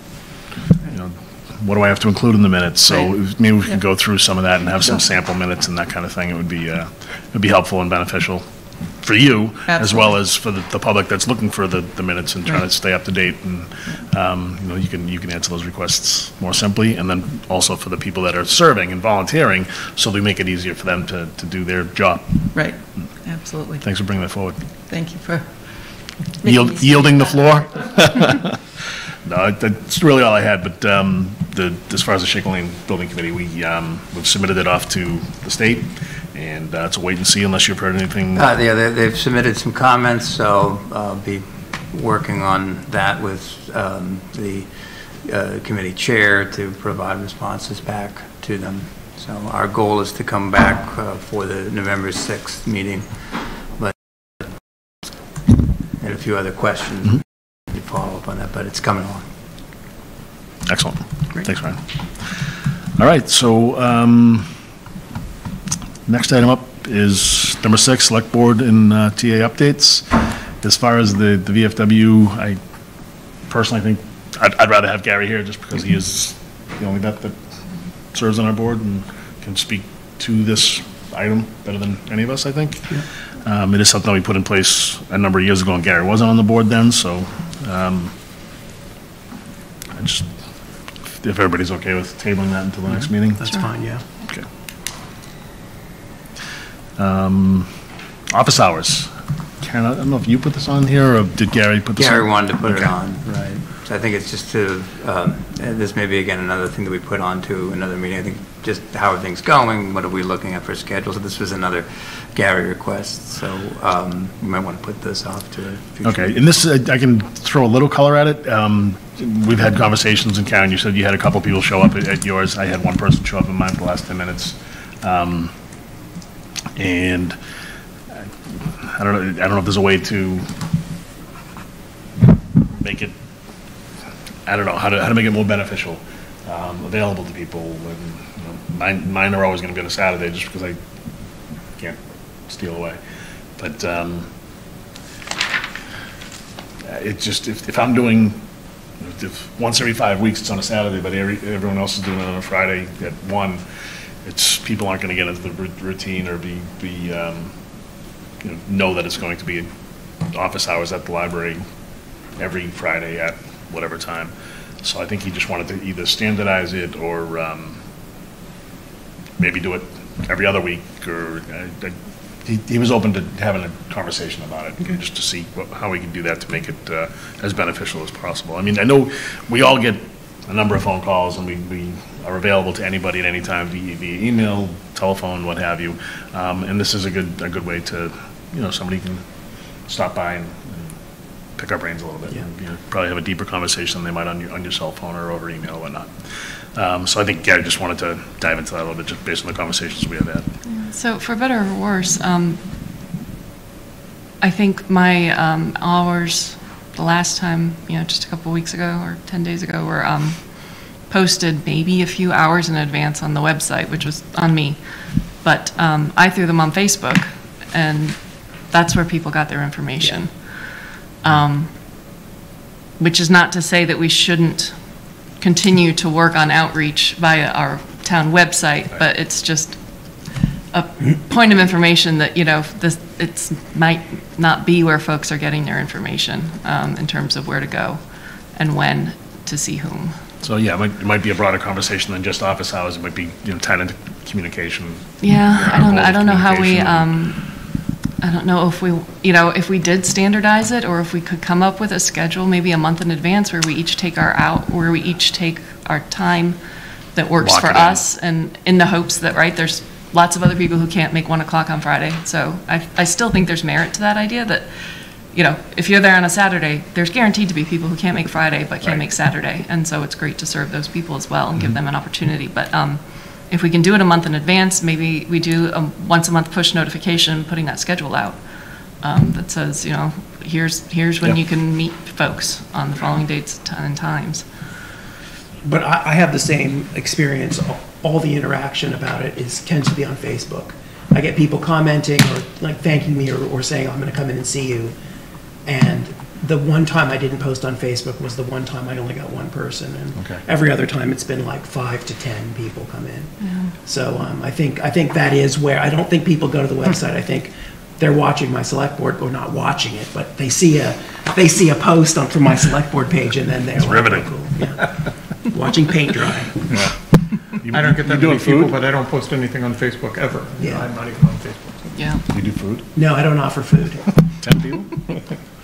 what do I have to include in the minutes? So maybe we can go through some of that and have some sample minutes and that kind of thing. It would be helpful and beneficial for you, as well as for the public that's looking for the minutes and trying to stay up to date. And you can answer those requests more simply, and then also for the people that are serving and volunteering, so we make it easier for them to do their job. Right. Absolutely. Thanks for bringing that forward. Thank you for yielding the floor. No, that's really all I had, but as far as the Shaker Lane Building Committee, we've submitted it off to the state, and it's a wait and see unless you've heard anything. They've submitted some comments, so I'll be working on that with the committee chair to provide responses back to them. So our goal is to come back for the November 6th meeting, but and a few other questions. Follow up on that, but it's coming along. Excellent. Great. Thanks, Ryan. All right, so next item up is number 6, Select Board and TA updates. As far as the VFW, I personally think I'd rather have Gary here, just because he is the only vet that serves on our board and can speak to this item better than any of us, I think. Yeah. It is something that we put in place a number of years ago, and Gary wasn't on the board then, so if everybody's okay with tabling that until the next meeting. That's fine, yeah. Okay. Office hours. Karen, I don't know if you put this on here, or did Gary put this on? Gary wanted to put it on, right. I think it's just to, and this may be again another thing that we put on to another meeting. I think just how are things going? What are we looking at for schedules? So this was another Gary request, so we might want to put this off to a future. Okay, and this, I can throw a little color at it. We've had conversations in Karen, you said you had a couple people show up at yours. I had one person show up in mine for the last 10 minutes. And I don't know if there's a way to make it, I don't know, how to make it more beneficial, available to people. And, mine are always going to be on a Saturday just because I can't steal away. But it just, if I'm doing, if once every 5 weeks it's on a Saturday, but everyone else is doing it on a Friday at 1, it's, people aren't going to get into the routine or know that it's going to be office hours at the library every Friday at whatever time. So I think he just wanted to either standardize it or maybe do it every other week, or he was open to having a conversation about it, just to see how we can do that to make it as beneficial as possible. I mean, I know we all get a number of phone calls, and we are available to anybody at any time via email, telephone, what have you. And this is a good way to, somebody can stop by and pick our brains a little bit. Yeah. And, probably have a deeper conversation than they might on your cell phone or over email or whatnot. So I think Gary just wanted to dive into that a little bit, just based on the conversations we have had. Yeah. So for better or worse, I think my hours the last time, just a couple weeks ago or 10 days ago, were posted maybe a few hours in advance on the website, which was on me. But I threw them on Facebook, and that's where people got their information. Which is not to say that we shouldn't continue to work on outreach via our town website, right. But it's just a point of information that, it might not be where folks are getting their information in terms of where to go and when to see whom. So yeah, it might be a broader conversation than just office hours. It might be tied into communication. Yeah, I don't know how we. I don't know if we, if we did standardize it, or if we could come up with a schedule maybe a month in advance where we each take our time that works for us, and in the hopes that, right, there's lots of other people who can't make 1 o'clock on Friday. So I still think there's merit to that idea that, if you're there on a Saturday, there's guaranteed to be people who can't make Friday but can make Saturday. And so it's great to serve those people as well and give them an opportunity. But if we can do it a month in advance, maybe we do a once a month push notification putting that schedule out that says, here's when you can meet folks on the following dates and times. But I have the same experience. All the interaction about it tends to be on Facebook. I get people commenting or thanking me or saying, I'm going to come in and see you. And the one time I didn't post on Facebook was the one time I only got one person, and every other time it's been like 5 to 10 people come in. Yeah. So I think that is where, I don't think people go to the website. I think they're watching my select board, or not watching it, but they see a post from my select board page, and then they're riveting. Oh, cool. Yeah. Watching paint dry. Yeah. I don't get that many people, but I don't post anything on Facebook ever. Yeah. I'm not even on Facebook. So. Yeah. You do food? No, I don't offer food. 10 people?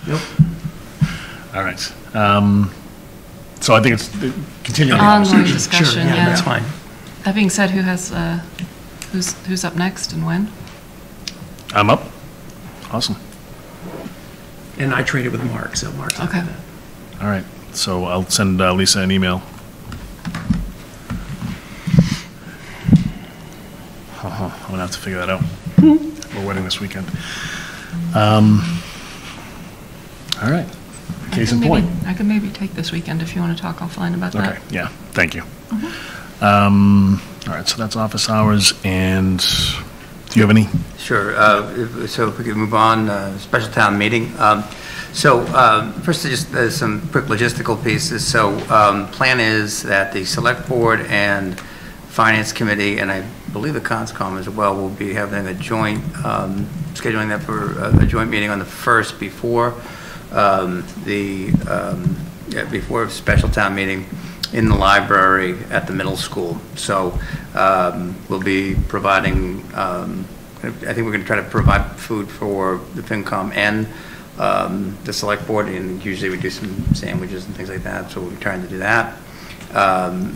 Nope. All right. So I think it's continuing ongoing discussion. Sure, yeah, that's fine. That being said, who's up next and when? I'm up. Awesome. And I traded with Mark, so Mark's okay. All right. So I'll send Lisa an email. I'm gonna have to figure that out. We're wedding this weekend. All right. Case in point. I could maybe take this weekend if you want to talk offline about that. Okay. Yeah. Thank you. All right. So that's office hours. And do you have any? Sure. So if we could move on, special town meeting. First, just some quick logistical pieces. So plan is that the select board and finance committee, and I believe the conscom as well, will be having a joint, scheduling that for a joint meeting on the 1st before before a special town meeting in the library at the middle school. So we'll be providing, I think we're going to try to provide food for the FinCom and the select board, and usually we do some sandwiches and things like that, so we'll be trying to do that.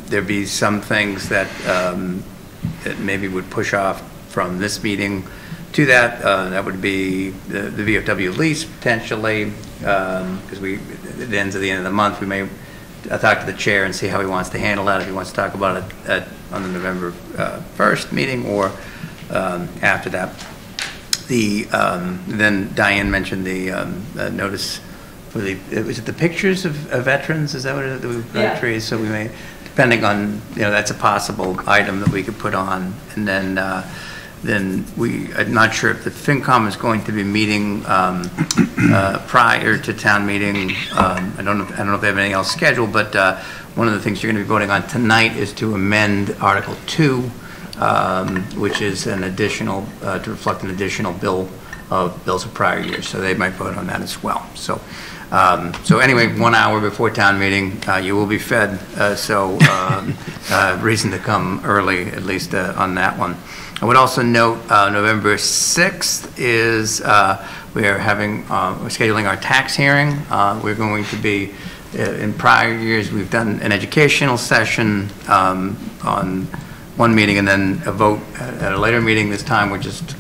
There'd be some things that, that maybe would push off from this meeting to that. That would be the VFW lease potentially, because at the end of the month, we may talk to the chair and see how he wants to handle that, if he wants to talk about it on the November 1st meeting or after that. Then Diane mentioned the notice for was it the pictures of veterans? Is that what it is? Yeah. Trees? So we may, depending on, that's a possible item that we could put on. And then I'm not sure if the FinCom is going to be meeting prior to town meeting. I don't know if they have anything else scheduled, but one of the things you're going to be voting on tonight is to amend Article 2, which is an additional, to reflect an additional bills of prior years. So they might vote on that as well. So anyway, 1 hour before town meeting, you will be fed. Reason to come early, at least on that one. I would also note November 6th is we're scheduling our tax hearing. We're going to be, in prior years, we've done an educational session on one meeting and then a vote at a later meeting. This time we're just,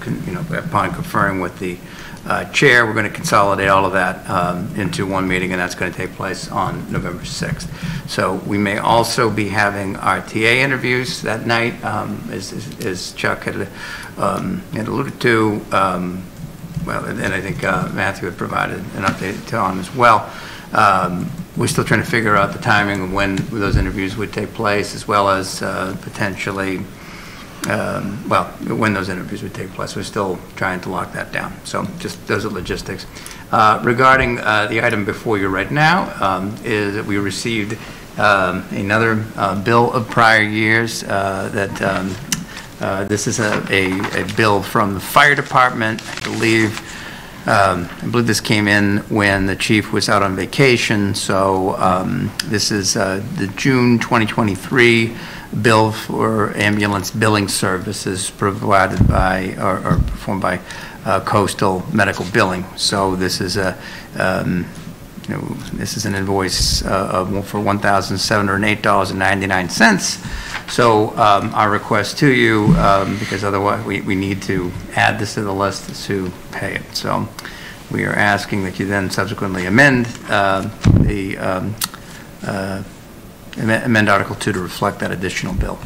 upon conferring with the chair, we're going to consolidate all of that into one meeting, and that's going to take place on November 6th. So we may also be having our TA interviews that night, as Chuck had alluded to. And I think Matthew had provided an update on as well. We're still trying to figure out the timing of when those interviews would take place, as well as potentially, when those interviews would take place. We're still trying to lock that down. So just those are logistics. Regarding the item before you right now, is that we received another bill of prior years this is a bill from the fire department. I believe this came in when the chief was out on vacation. So this is the June 2023 bill for ambulance billing services provided by or performed by Coastal Medical Billing. So this is this is an invoice for $1,708.99. So our request to you, because otherwise we need to add this to the list, is to pay it. So we are asking that you then subsequently amend amend Article 2 to reflect that additional bill.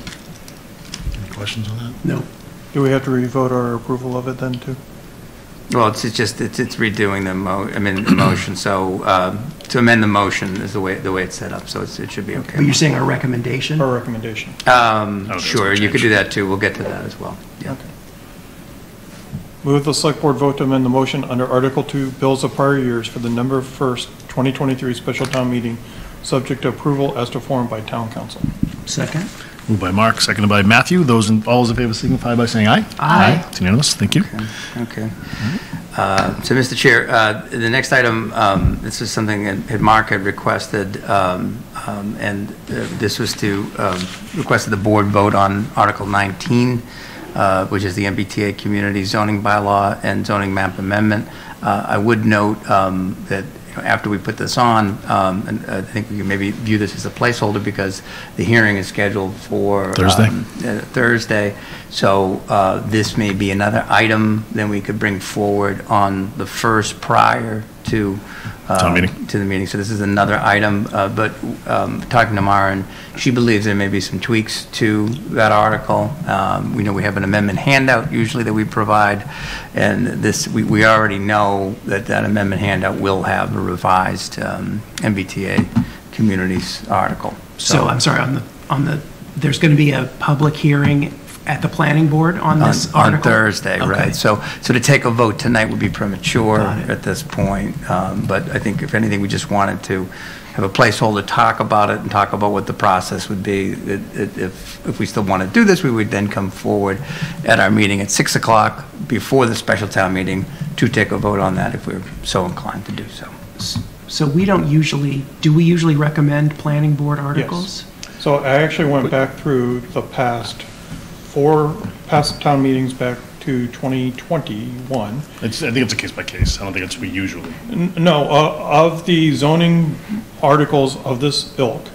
Any questions on that? No. Do we have to revote our approval of it then too? Well, it's redoing the motion. So to amend the motion is the way it's set up. So it should be okay. But you're saying our recommendation? Our recommendation. Sure, you could do that too. We'll get to that as well. Yeah. Okay. Move the select board vote to amend the motion under Article 2, bills of prior years for the November 1st, 2023 special town meeting, subject to approval as to form by town council. Second. Moved by Mark, seconded by Matthew. All those in favor signify by saying aye. Aye. It's unanimous. Thank you. Okay. So, Mr. Chair, the next item, this is something that Mark had requested, and this was to request that the board vote on Article 19, which is the MBTA community zoning bylaw and zoning map amendment. I would note that after we put this on, and I think we can maybe view this as a placeholder because the hearing is scheduled for Thursday. So this may be another item that we could bring forward on the first prior to the meeting. So this is another item, but talking to Mara, and she believes there may be some tweaks to that article. We know we have an amendment handout usually that we provide, and this we already know that amendment handout will have a revised MBTA communities article. So I'm sorry, on the there's going to be a public hearing at the planning board on this article? On Thursday, okay. Right. So to take a vote tonight would be premature at this point. But I think if anything, we just wanted to have a placeholder, talk about it, and talk about what the process would be. If we still want to do this, we would then come forward at our meeting at 6 o'clock before the special town meeting to take a vote on that if we're so inclined to do so. So we don't usually, do we usually recommend planning board articles? Yes. So I actually went back through the past 4 town meetings back to to 2021. I think it's a case by case. I don't think it's we usually. No, of the zoning articles of this ilk,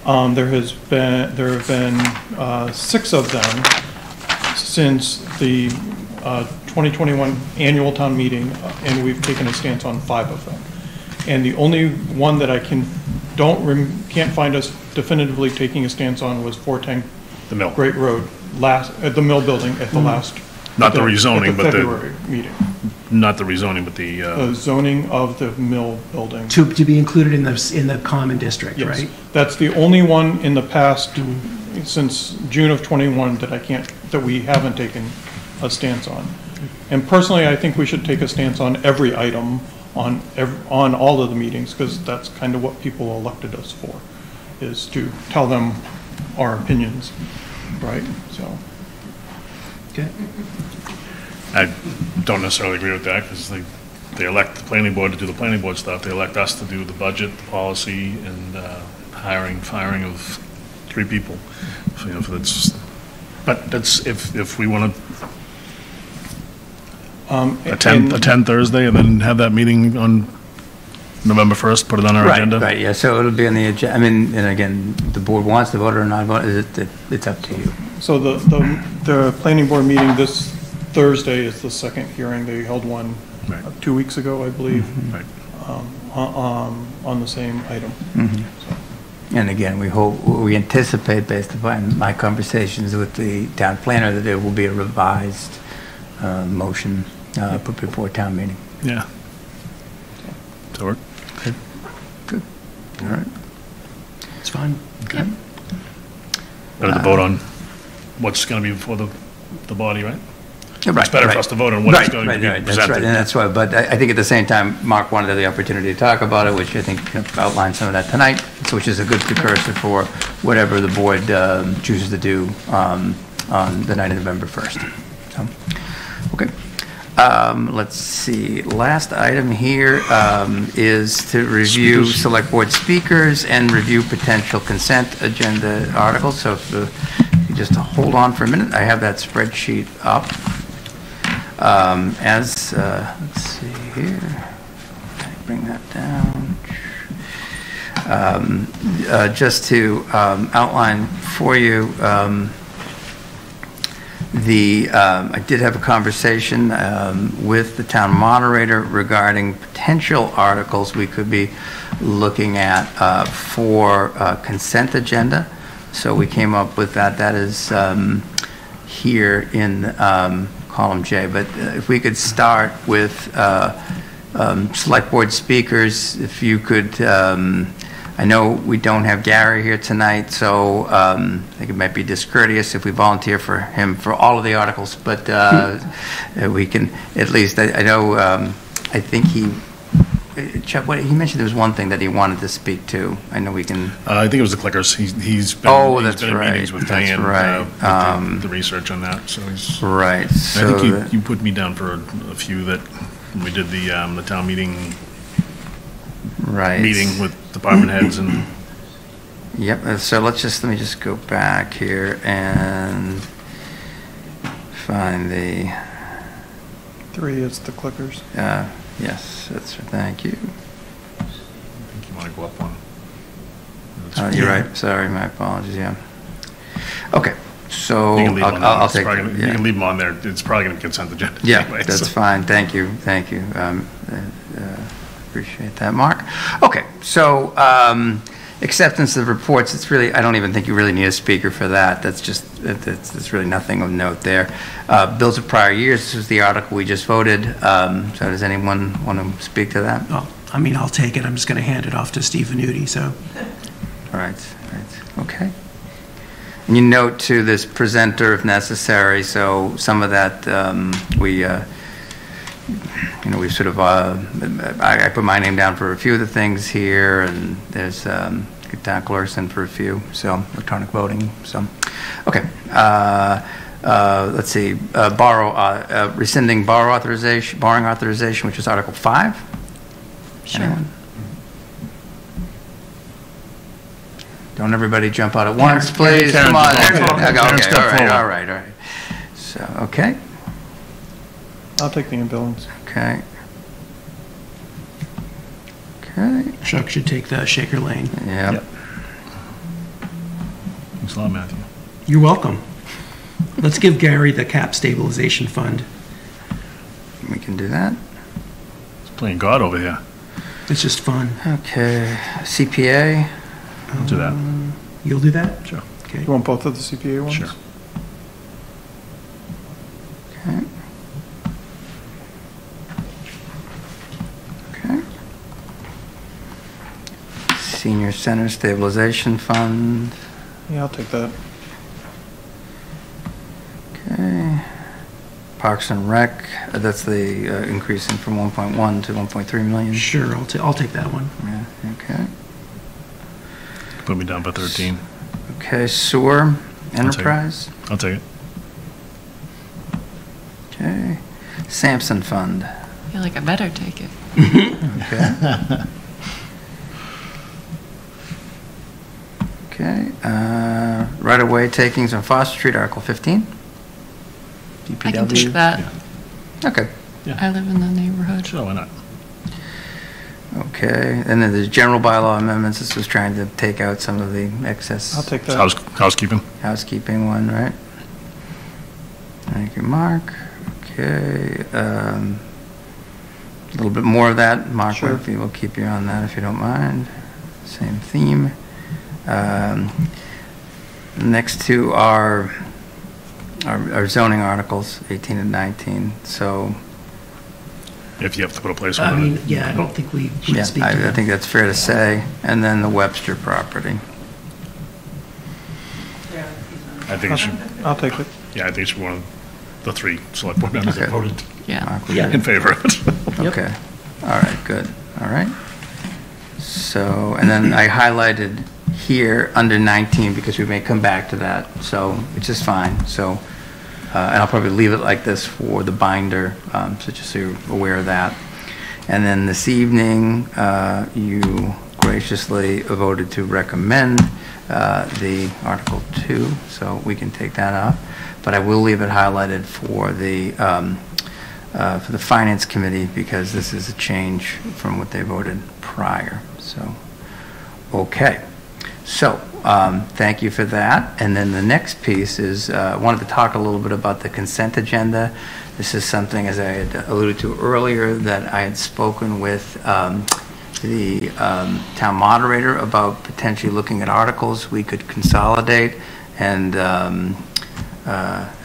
there have been 6 of them since the 2021 annual town meeting, and we've taken a stance on 5 of them. And the only one that I can't find us definitively taking a stance on was 410 the mill Great Road at the mill building at the last. Not the rezoning, but February meeting. Not the rezoning, but the zoning of the mill building. To be included in the common district, Yes. right? That's the only one in the past since June of 21 that we haven't taken a stance on. And personally, I think we should take a stance on every item on all of the meetings, because that's kind of what people elected us for, is to tell them our opinions, right? So. Okay. I don't necessarily agree with that, because they elect the planning board to do the planning board stuff. They elect us to do the budget, the policy, and firing of 3 people. So, but that's if we want to attend Thursday and then have that meeting on November 1st, put it on our agenda. Right, yeah, so it'll be on the agenda. I mean, and again, the board wants to vote or not vote, it's up to you. So the planning board meeting this Thursday is the second hearing. They held one 2 weeks ago, I believe, on the same item. And again, we anticipate, based upon my conversations with the town planner, that there will be a revised motion put before town meeting. Yeah. Does that work? Good. All right. It's fine. Okay. Better to vote on what's going to be before the body, right? Right, it's better for us to vote on what is going to be presented. That's right, and that's why. But I think at the same time, Mark wanted the opportunity to talk about it, which I think outlined some of that tonight, which is a good precursor for whatever the board chooses to do on the night of November 1st. So, okay. Let's see. Last item here is to review select board speakers and review potential consent agenda articles. So if you just hold on for a minute, I have that spreadsheet up. Let's see here. Bring that down. Just to outline for you. I did have a conversation with the town moderator regarding potential articles we could be looking at for consent agenda. So we came up with that. That is here in column J. But if we could start with select board speakers, if you could. I know we don't have Gary here tonight, so I think it might be discourteous if we volunteer for him for all of the articles, but we can at least, I know, I think Chuck, he mentioned there was one thing that he wanted to speak to. I know we can. I think it was the clickers. He's been, that's been in right. meetings with Diane with the research on that. So he's right. So I think you put me down for a few that when we did the town meeting. Meeting with department heads and. Yep. So let me just go back here and find the. 3 is the clickers. Yes, that's thank you. I think you want to go up one. You're right. Sorry, my apologies. Yeah. Okay. So I'll take. You can leave them on there. It's probably going to be consent agenda. Yeah, anyway, that's fine. Thank you. Thank you. Appreciate that, Mark. Okay. So acceptance of reports. It's really. I don't even think you really need a speaker for that. That's just. It's really nothing of note there. Bills of prior years. This was the article we just voted. So does anyone want to speak to that? Oh, I mean, I'll take it. I'm just going to hand it off to Steve Venuti. So. All right. Okay. And you note to this presenter if necessary. So some of that we sort of I put my name down for a few of the things here, and there's Don Clarkson for a few. So electronic voting. So okay. Let's see. Rescinding borrowing authorization, which is Article 5. Sure. Anyone? Don't everybody jump out at once, please. Come on. Okay, all right. So, okay. I'll take the ambulance. Okay. Okay. Chuck should take the Shaker Lane. Yep. Thanks a lot, Matthew. You're welcome. Let's give Gary the cap stabilization fund. We can do that. He's playing God over here. It's just fun. Okay. CPA. I'll do that. You'll do that? Sure. Okay. You want both of the CPA ones? Sure. Okay. Okay. Senior Center Stabilization Fund. Yeah, I'll take that. Okay. Parks and Rec, that's the increasing from 1.1 to 1.3 million. Sure, I'll take that one. Yeah, okay. Put me down by 13. Okay, Sewer Enterprise. I'll take it. Okay. Sampson Fund. I feel like I better take it. Okay. Okay. Right-of-way takings on Foster Street, Article 15. DPW. I can take that. Yeah. Okay. I live in the neighborhood. Sure, why not? Okay. And then there's general bylaw amendments. This was trying to take out some of the excess. I'll take that. Housekeeping. Housekeeping one, right? Thank you, Mark. Okay. A little bit more of that. Mark, Sure. we'll keep you on that if you don't mind. Same theme. Next two are our zoning articles, 18 and 19. So, If you have to put a placeholder. I mean, yeah, I don't think we should yeah, speak to I that. think that's fair to say. And then the Webster property. I think it should. I'll take it. Yeah, I think it should be one of the three select board members that Okay. voted Yeah. Mark, Yeah. in favor of it. Okay. All right, good. All right. So, and then I highlighted here under 19 because we may come back to that, so, which is fine. So, and I'll probably leave it like this for the binder, so just so you're aware of that. And then this evening, you graciously voted to recommend the Article 2, so we can take that off. But I will leave it highlighted for the Finance Committee because this is a change from what they voted prior. So, okay. So, thank you for that. And then the next piece is, I wanted to talk a little bit about the consent agenda. This is something, as I had alluded to earlier, that I had spoken with the town moderator about potentially looking at articles we could consolidate. And I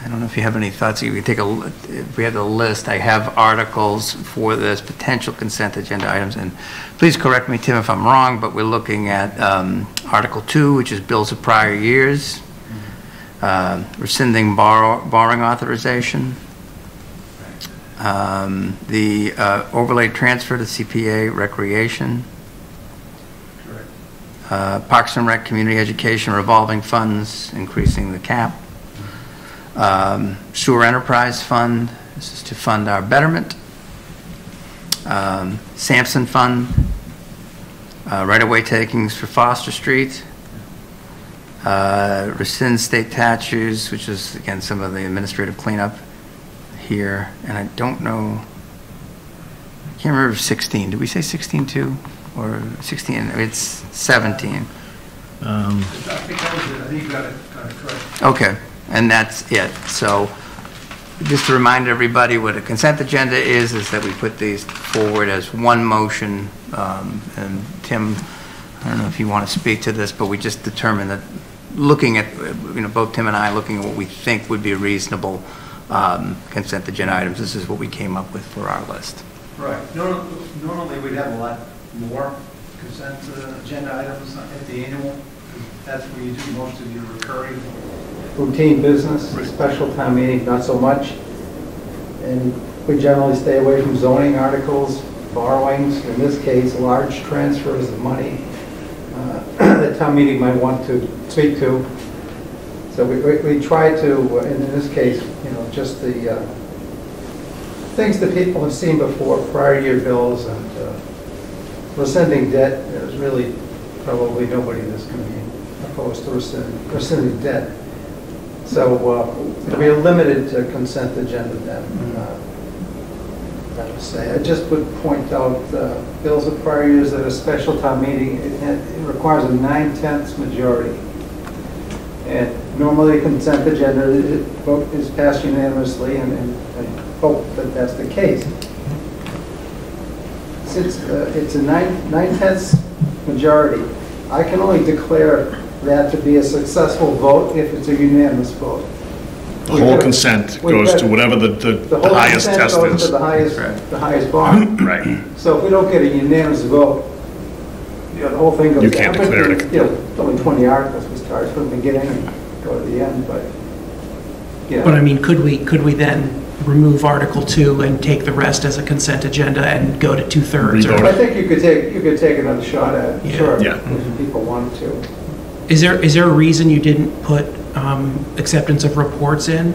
don't know if you have any thoughts. You could take if we have the list, I have articles for this potential consent agenda items. And please correct me, Tim, if I'm wrong, but we're looking at Article 2, which is bills of prior years, rescinding borrowing authorization, the overlay transfer to CPA recreation, Parks and Rec community education revolving funds, increasing the cap, sewer enterprise fund, this is to fund our betterment, Sampson fund, right-of-way takings for Foster Street, rescind state statutes, which is again some of the administrative cleanup here, and I don't know, I can't remember 16. Did we say 16 too, or 16? I mean, it's 17. I think that was it. I think you got it correct. Okay, and that's it. So just to remind everybody what a consent agenda is that we put these forward as one motion. And Tim, I don't know if you want to speak to this, but we just determined that looking at, both Tim and I looking at what we think would be a reasonable consent agenda items, this is what we came up with for our list. Right. Normally we'd have a lot more consent agenda items at the annual. That's where you do most of your recurring routine business. Special town meeting, not so much. And we generally stay away from zoning articles, borrowings. In this case, large transfers of money that town meeting might want to speak to. So we try to, in this case, just the things that people have seen before, prior year bills and rescinding debt. There's really probably nobody that's going to be opposed to rescinding debt. So it'll be a limited consent agenda then. I would say. I just would point out, bills of prior years at a special town meeting, it requires a 9/10 majority. And normally a consent agenda vote is passed unanimously, and I hope that that's the case. Since it's a 9/10 majority, I can only declare that to be a successful vote if it's a unanimous vote. The whole consent goes to whatever the highest test goes is. to the highest bar. Right. So if we don't get a unanimous vote, the whole thing goes down. You can't declare it. Only 20 articles, we start from the beginning and go to the end, but, But I mean, could we then remove Article 2 and take the rest as a consent agenda and go to 2/3? I think you could take another shot at it, sure, Yeah. if people wanted to. Is there a reason you didn't put acceptance of reports in?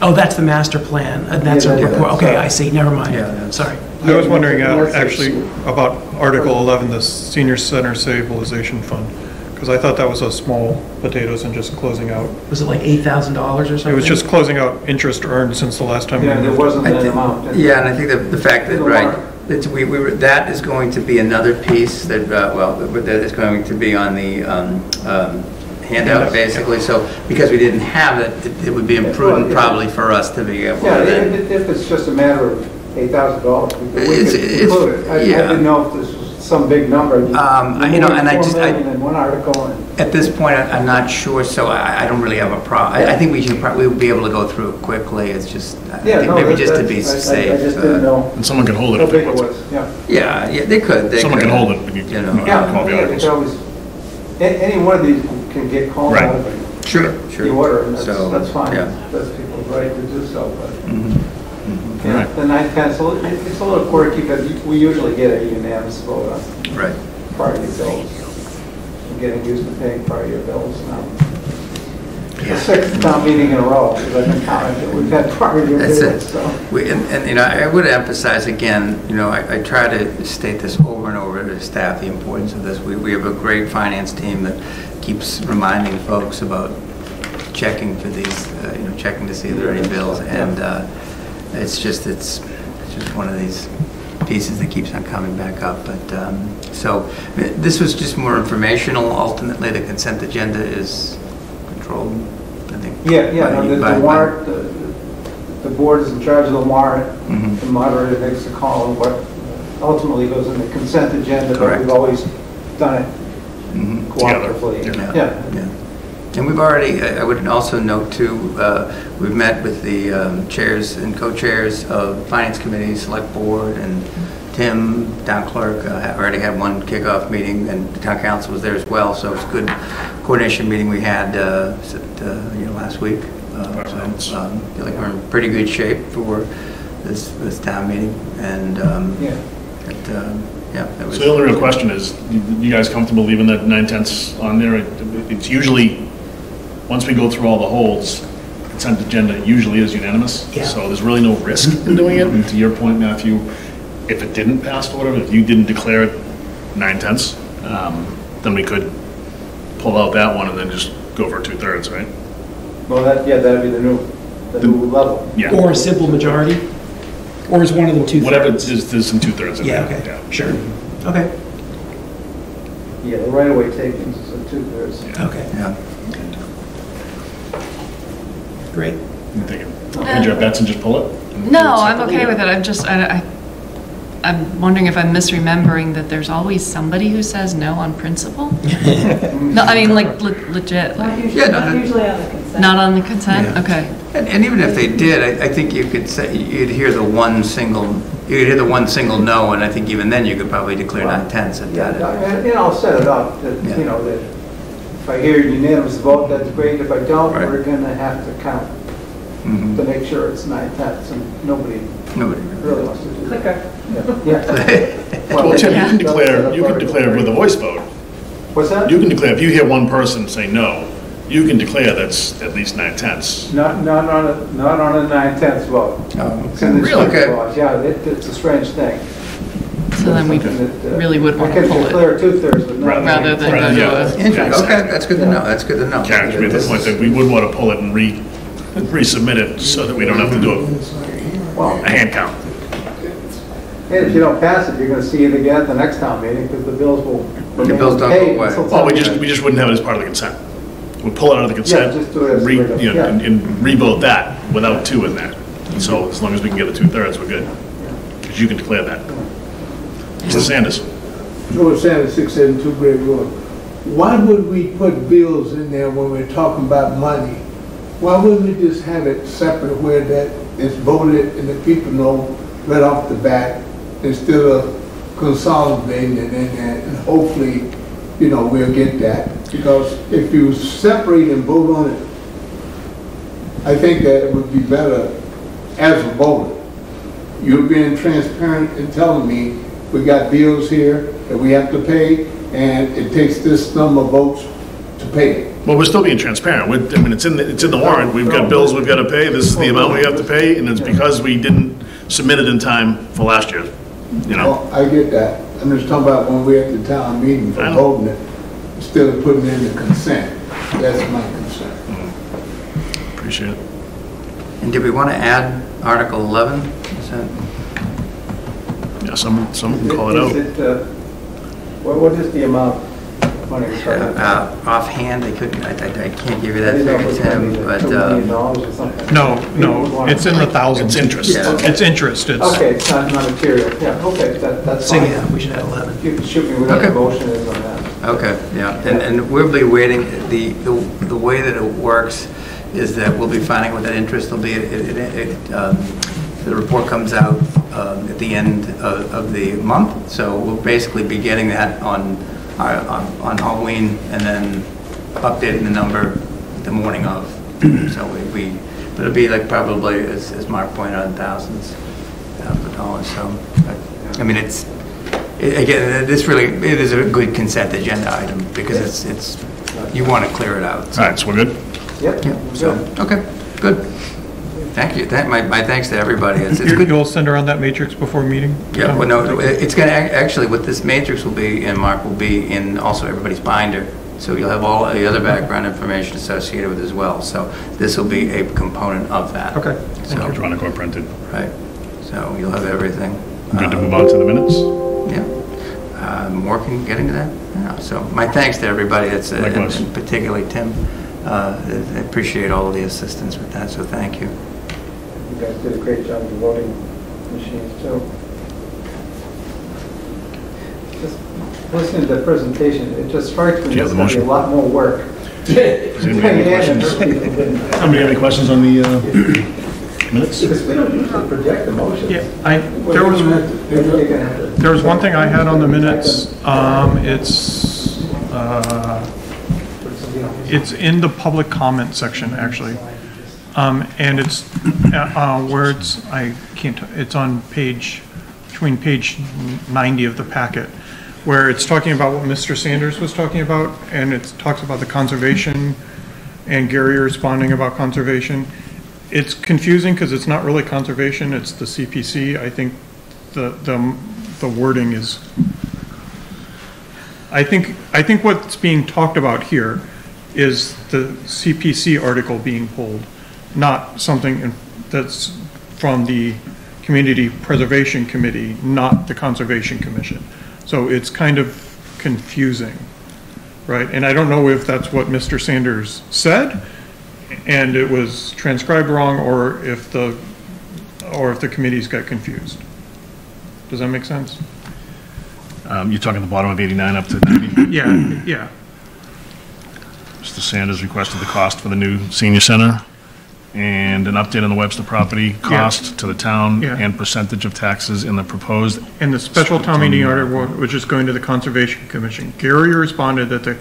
Oh, that's the master plan, and that's a report. Okay, I see, never mind. Sorry. I was wondering actually about Article 11, the Senior Center Stabilization Fund, because I thought that was a small potatoes and just closing out. Was it like $8,000 or something? It was just closing out interest earned since the last time. Yeah, there wasn't an amount. Yeah, and I think the fact that, right, that is going to be another piece that, that is going to be on the handout, basically. So, because we didn't have it, it would be imprudent probably for us to be able to. Yeah, if it's just a matter of $8,000, we could include it. I didn't know if this was some big number. And I just, in one article. At this point, I'm not sure, so I don't really have a problem. I think we should probably be able to go through it quickly. It's just, I think maybe just to be safe. I just didn't know. And someone can hold it How if they big it want was, to. yeah. Yeah, they could. Someone can hold it. You know. Call the articles. Any one of these can get called Right. out of it. Sure. The order, and So, that's fine. yeah. That's people's right to do so, but. Mm-hmm. Yeah, the 9/10, so it's a little quirky, but we usually get a unanimous vote on Right. prior year bills. I'm getting used to paying prior year bills now. The sixth town meeting in a row, because I've been counting that we've had prior year That's bills, it. so. And I would emphasize again, I try to state this over and over to staff, the importance of this. We have a great finance team that keeps reminding folks about checking for these, checking to see if there are any bills, and it's just one of these pieces that keeps on coming back up. But so this was just more informational. Ultimately, the consent agenda is controlled, I think. The warrant, the board is in charge of the warrant. Mm-hmm. The moderator makes the call on what ultimately goes in the consent agenda, but Correct. we've always done it Mm-hmm. cooperatively. Yeah. And we've already, I would also note too, we've met with the chairs and co-chairs of Finance Committee, Select Board, and Tim, Town Clerk, already had one kickoff meeting, and the Town Council was there as well, so it's a good coordination meeting we had last week. So I feel like we're in pretty good shape for this town meeting, and So the only real question is, you guys comfortable leaving that 9/10 on there? It's usually, once we go through all the holds, consent agenda usually is unanimous. Yeah. So there's really no risk in doing it. And to your point, Matthew, if it didn't pass or whatever, if you didn't declare it 9/10, then we could pull out that one and then just go for 2/3, right? Well, that'd be the new level. Yeah. Or a simple majority? Or is one of them 2/3? Whatever, there's some 2/3 in Yeah, there. okay, sure. Okay. Yeah, the right-of-way takings is a 2/3. Okay. Yeah. Great. You think hedge your bets and just pull it? No, I'm okay with it. I'm just, I'm wondering if I'm misremembering that there's always somebody who says no on principle? No, I mean, like, legit. Not usually, Yeah, not usually on the consent. Not on the consent? Yeah. Okay. And even if they did, I think you could say, you'd hear the one single no, and I think even then you could probably declare 9/10 at that. And I'll set it up that, Yeah. that if I hear unanimous vote, that's great. If I don't, Right. we're gonna have to count Mhm. to make sure it's 9/10, and nobody really wants to do that. Clicker. Yeah. Well, Tim, Yeah. you can declare with a voice vote. What's that? You can declare, if you hear one person say no, you can declare that's at least 9/10. Not on a 9/10 vote. Oh, It's in the really? statute Okay. laws. Yeah, it's a strange thing. So then we Something that, really would want to I pull can it. declare 2/3, but not. Rather than go to a- Interesting. Okay, that's good to know. That's good to know. Carries me to the point that we would want to pull it and resubmit it so that we don't have to do a hand count. And if you don't pass it, you're gonna see it again at the next town meeting, because the bills will remain bills don't go unpaid away. until Well, town we meeting. just wouldn't have it as part of the consent. We'll pull it out of the consent, just do it as regular, you know, yeah. and re-vote that without 2 in there. So as long as we can get a 2/3, we're good. Because you can declare that. Mr. Sanders? George Sanders, 672 Great Road. Why would we put bills in there when we're talking about money? Why wouldn't we just have it separate where that is voted and the people know right off the bat instead of consolidating it in there, and hopefully, you know, we'll get that. Because if you separate and vote on it, I think that it would be better as a voter. You're being transparent and telling me we got bills here that we have to pay, and it takes this number of votes to pay it. Well, we're still being transparent. I mean, it's in the warrant. We've got bills we've got to pay. This is the amount we have to pay, and it's because we didn't submit it in time for last year, you know? Well, I get that. I'm just talking about when we're at the town meeting for voting it, instead of putting in the consent. That's my concern. Appreciate it. And do we want to add Article 11? Is that? Yeah, someone can call it out. What is the amount of money we're talking about? Offhand, I can't give you that figure, Tim, but, No, it's in the thousands. It's interest. Yeah. It's interest, it's. Okay, it's not material, yeah, okay, that's So fine. yeah, we should have 11. You can shoot me whatever the motion is on that. okay, yeah. And we'll be waiting, the way that it works is that we'll be finding what that interest will be. The report comes out at the end of the month, so we'll basically be getting that on Halloween and then updating the number the morning of. So but it'll be like probably, as Mark pointed out, thousands of dollars. So, I mean, again, this really, it is a good consent agenda item because it's you want to clear it out. All right, so we're good? Yep. So, okay, good. Thank you. My thanks to everybody. It's good. You'll send around that matrix before meeting? Yeah, well, no, it's going to, actually, what this matrix will be, and Mark, will be in also everybody's binder. So you'll have all the other background information associated with it as well. So this will be a component of that. Okay. So, Electronic or printed. right. So you'll have everything. Good to move on to the minutes? Yeah. I'm getting to that now. So my thanks to everybody, and particularly Tim. I appreciate all of the assistance with that, so thank you. You guys did a great job with the voting machines too. Just listening to the presentation, it just strikes me there's going to be a lot more work. Does anybody have any questions? Somebody have any questions on the minutes? Because we don't usually project the motions. Yeah, there was one thing I had on the minutes. It's in the public comment section, actually. And it's where it's on between page 90 of the packet, where it's talking about what Mr. Sanders was talking about, and it talks about the conservation and Gary responding about conservation. It's confusing because it's not really conservation, it's the CPC. I think the wording is, I think what's being talked about here is the CPC article being pulled, not something that's from the Community Preservation Committee, not the Conservation Commission. So it's kind of confusing, right? And I don't know if that's what Mr. Sanders said and it was transcribed wrong, or if the committees got confused. Does that make sense? You're talking the bottom of 89 up to 90? Yeah. Mr. Sanders requested the cost for the new senior center and an update on the Webster property cost to the town and percentage of taxes in the proposed. And the special town meeting article, which is going to the Conservation Commission. Gary responded that the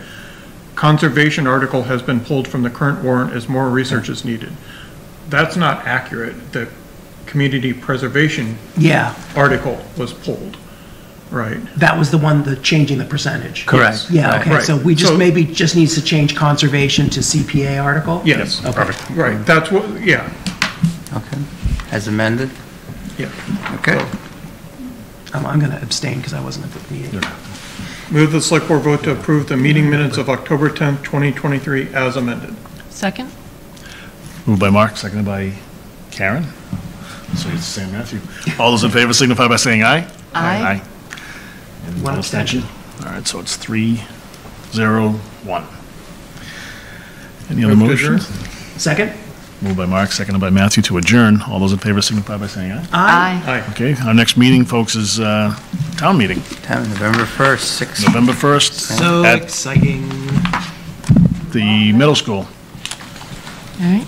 conservation article has been pulled from the current warrant as more research is needed. That's not accurate. The community preservation article was pulled. Right. That was the one, the changing the percentage. Correct. Yeah, okay, Right. so we just maybe just needs to change conservation to CPA article? Yes. Okay. Perfect. Right, that's what, Okay. As amended? Yeah. Okay. I'm going to abstain because I wasn't at the meeting. Move the select board vote to approve the meeting minutes of October 10th, 2023 as amended. Second? Moved by Mark, seconded by Karen. So it's St. Matthew. All those in favor signify by saying aye. Aye. And One abstention. All right, so it's 3-0-1. Any other Move to adjourn. motions? Second? Moved by Mark, seconded by Matthew to adjourn. All those in favor signify by saying aye. Aye. Aye. Okay, our next meeting, folks, is town meeting, November 1st, 6. November 1st So at exciting. the middle school. All right.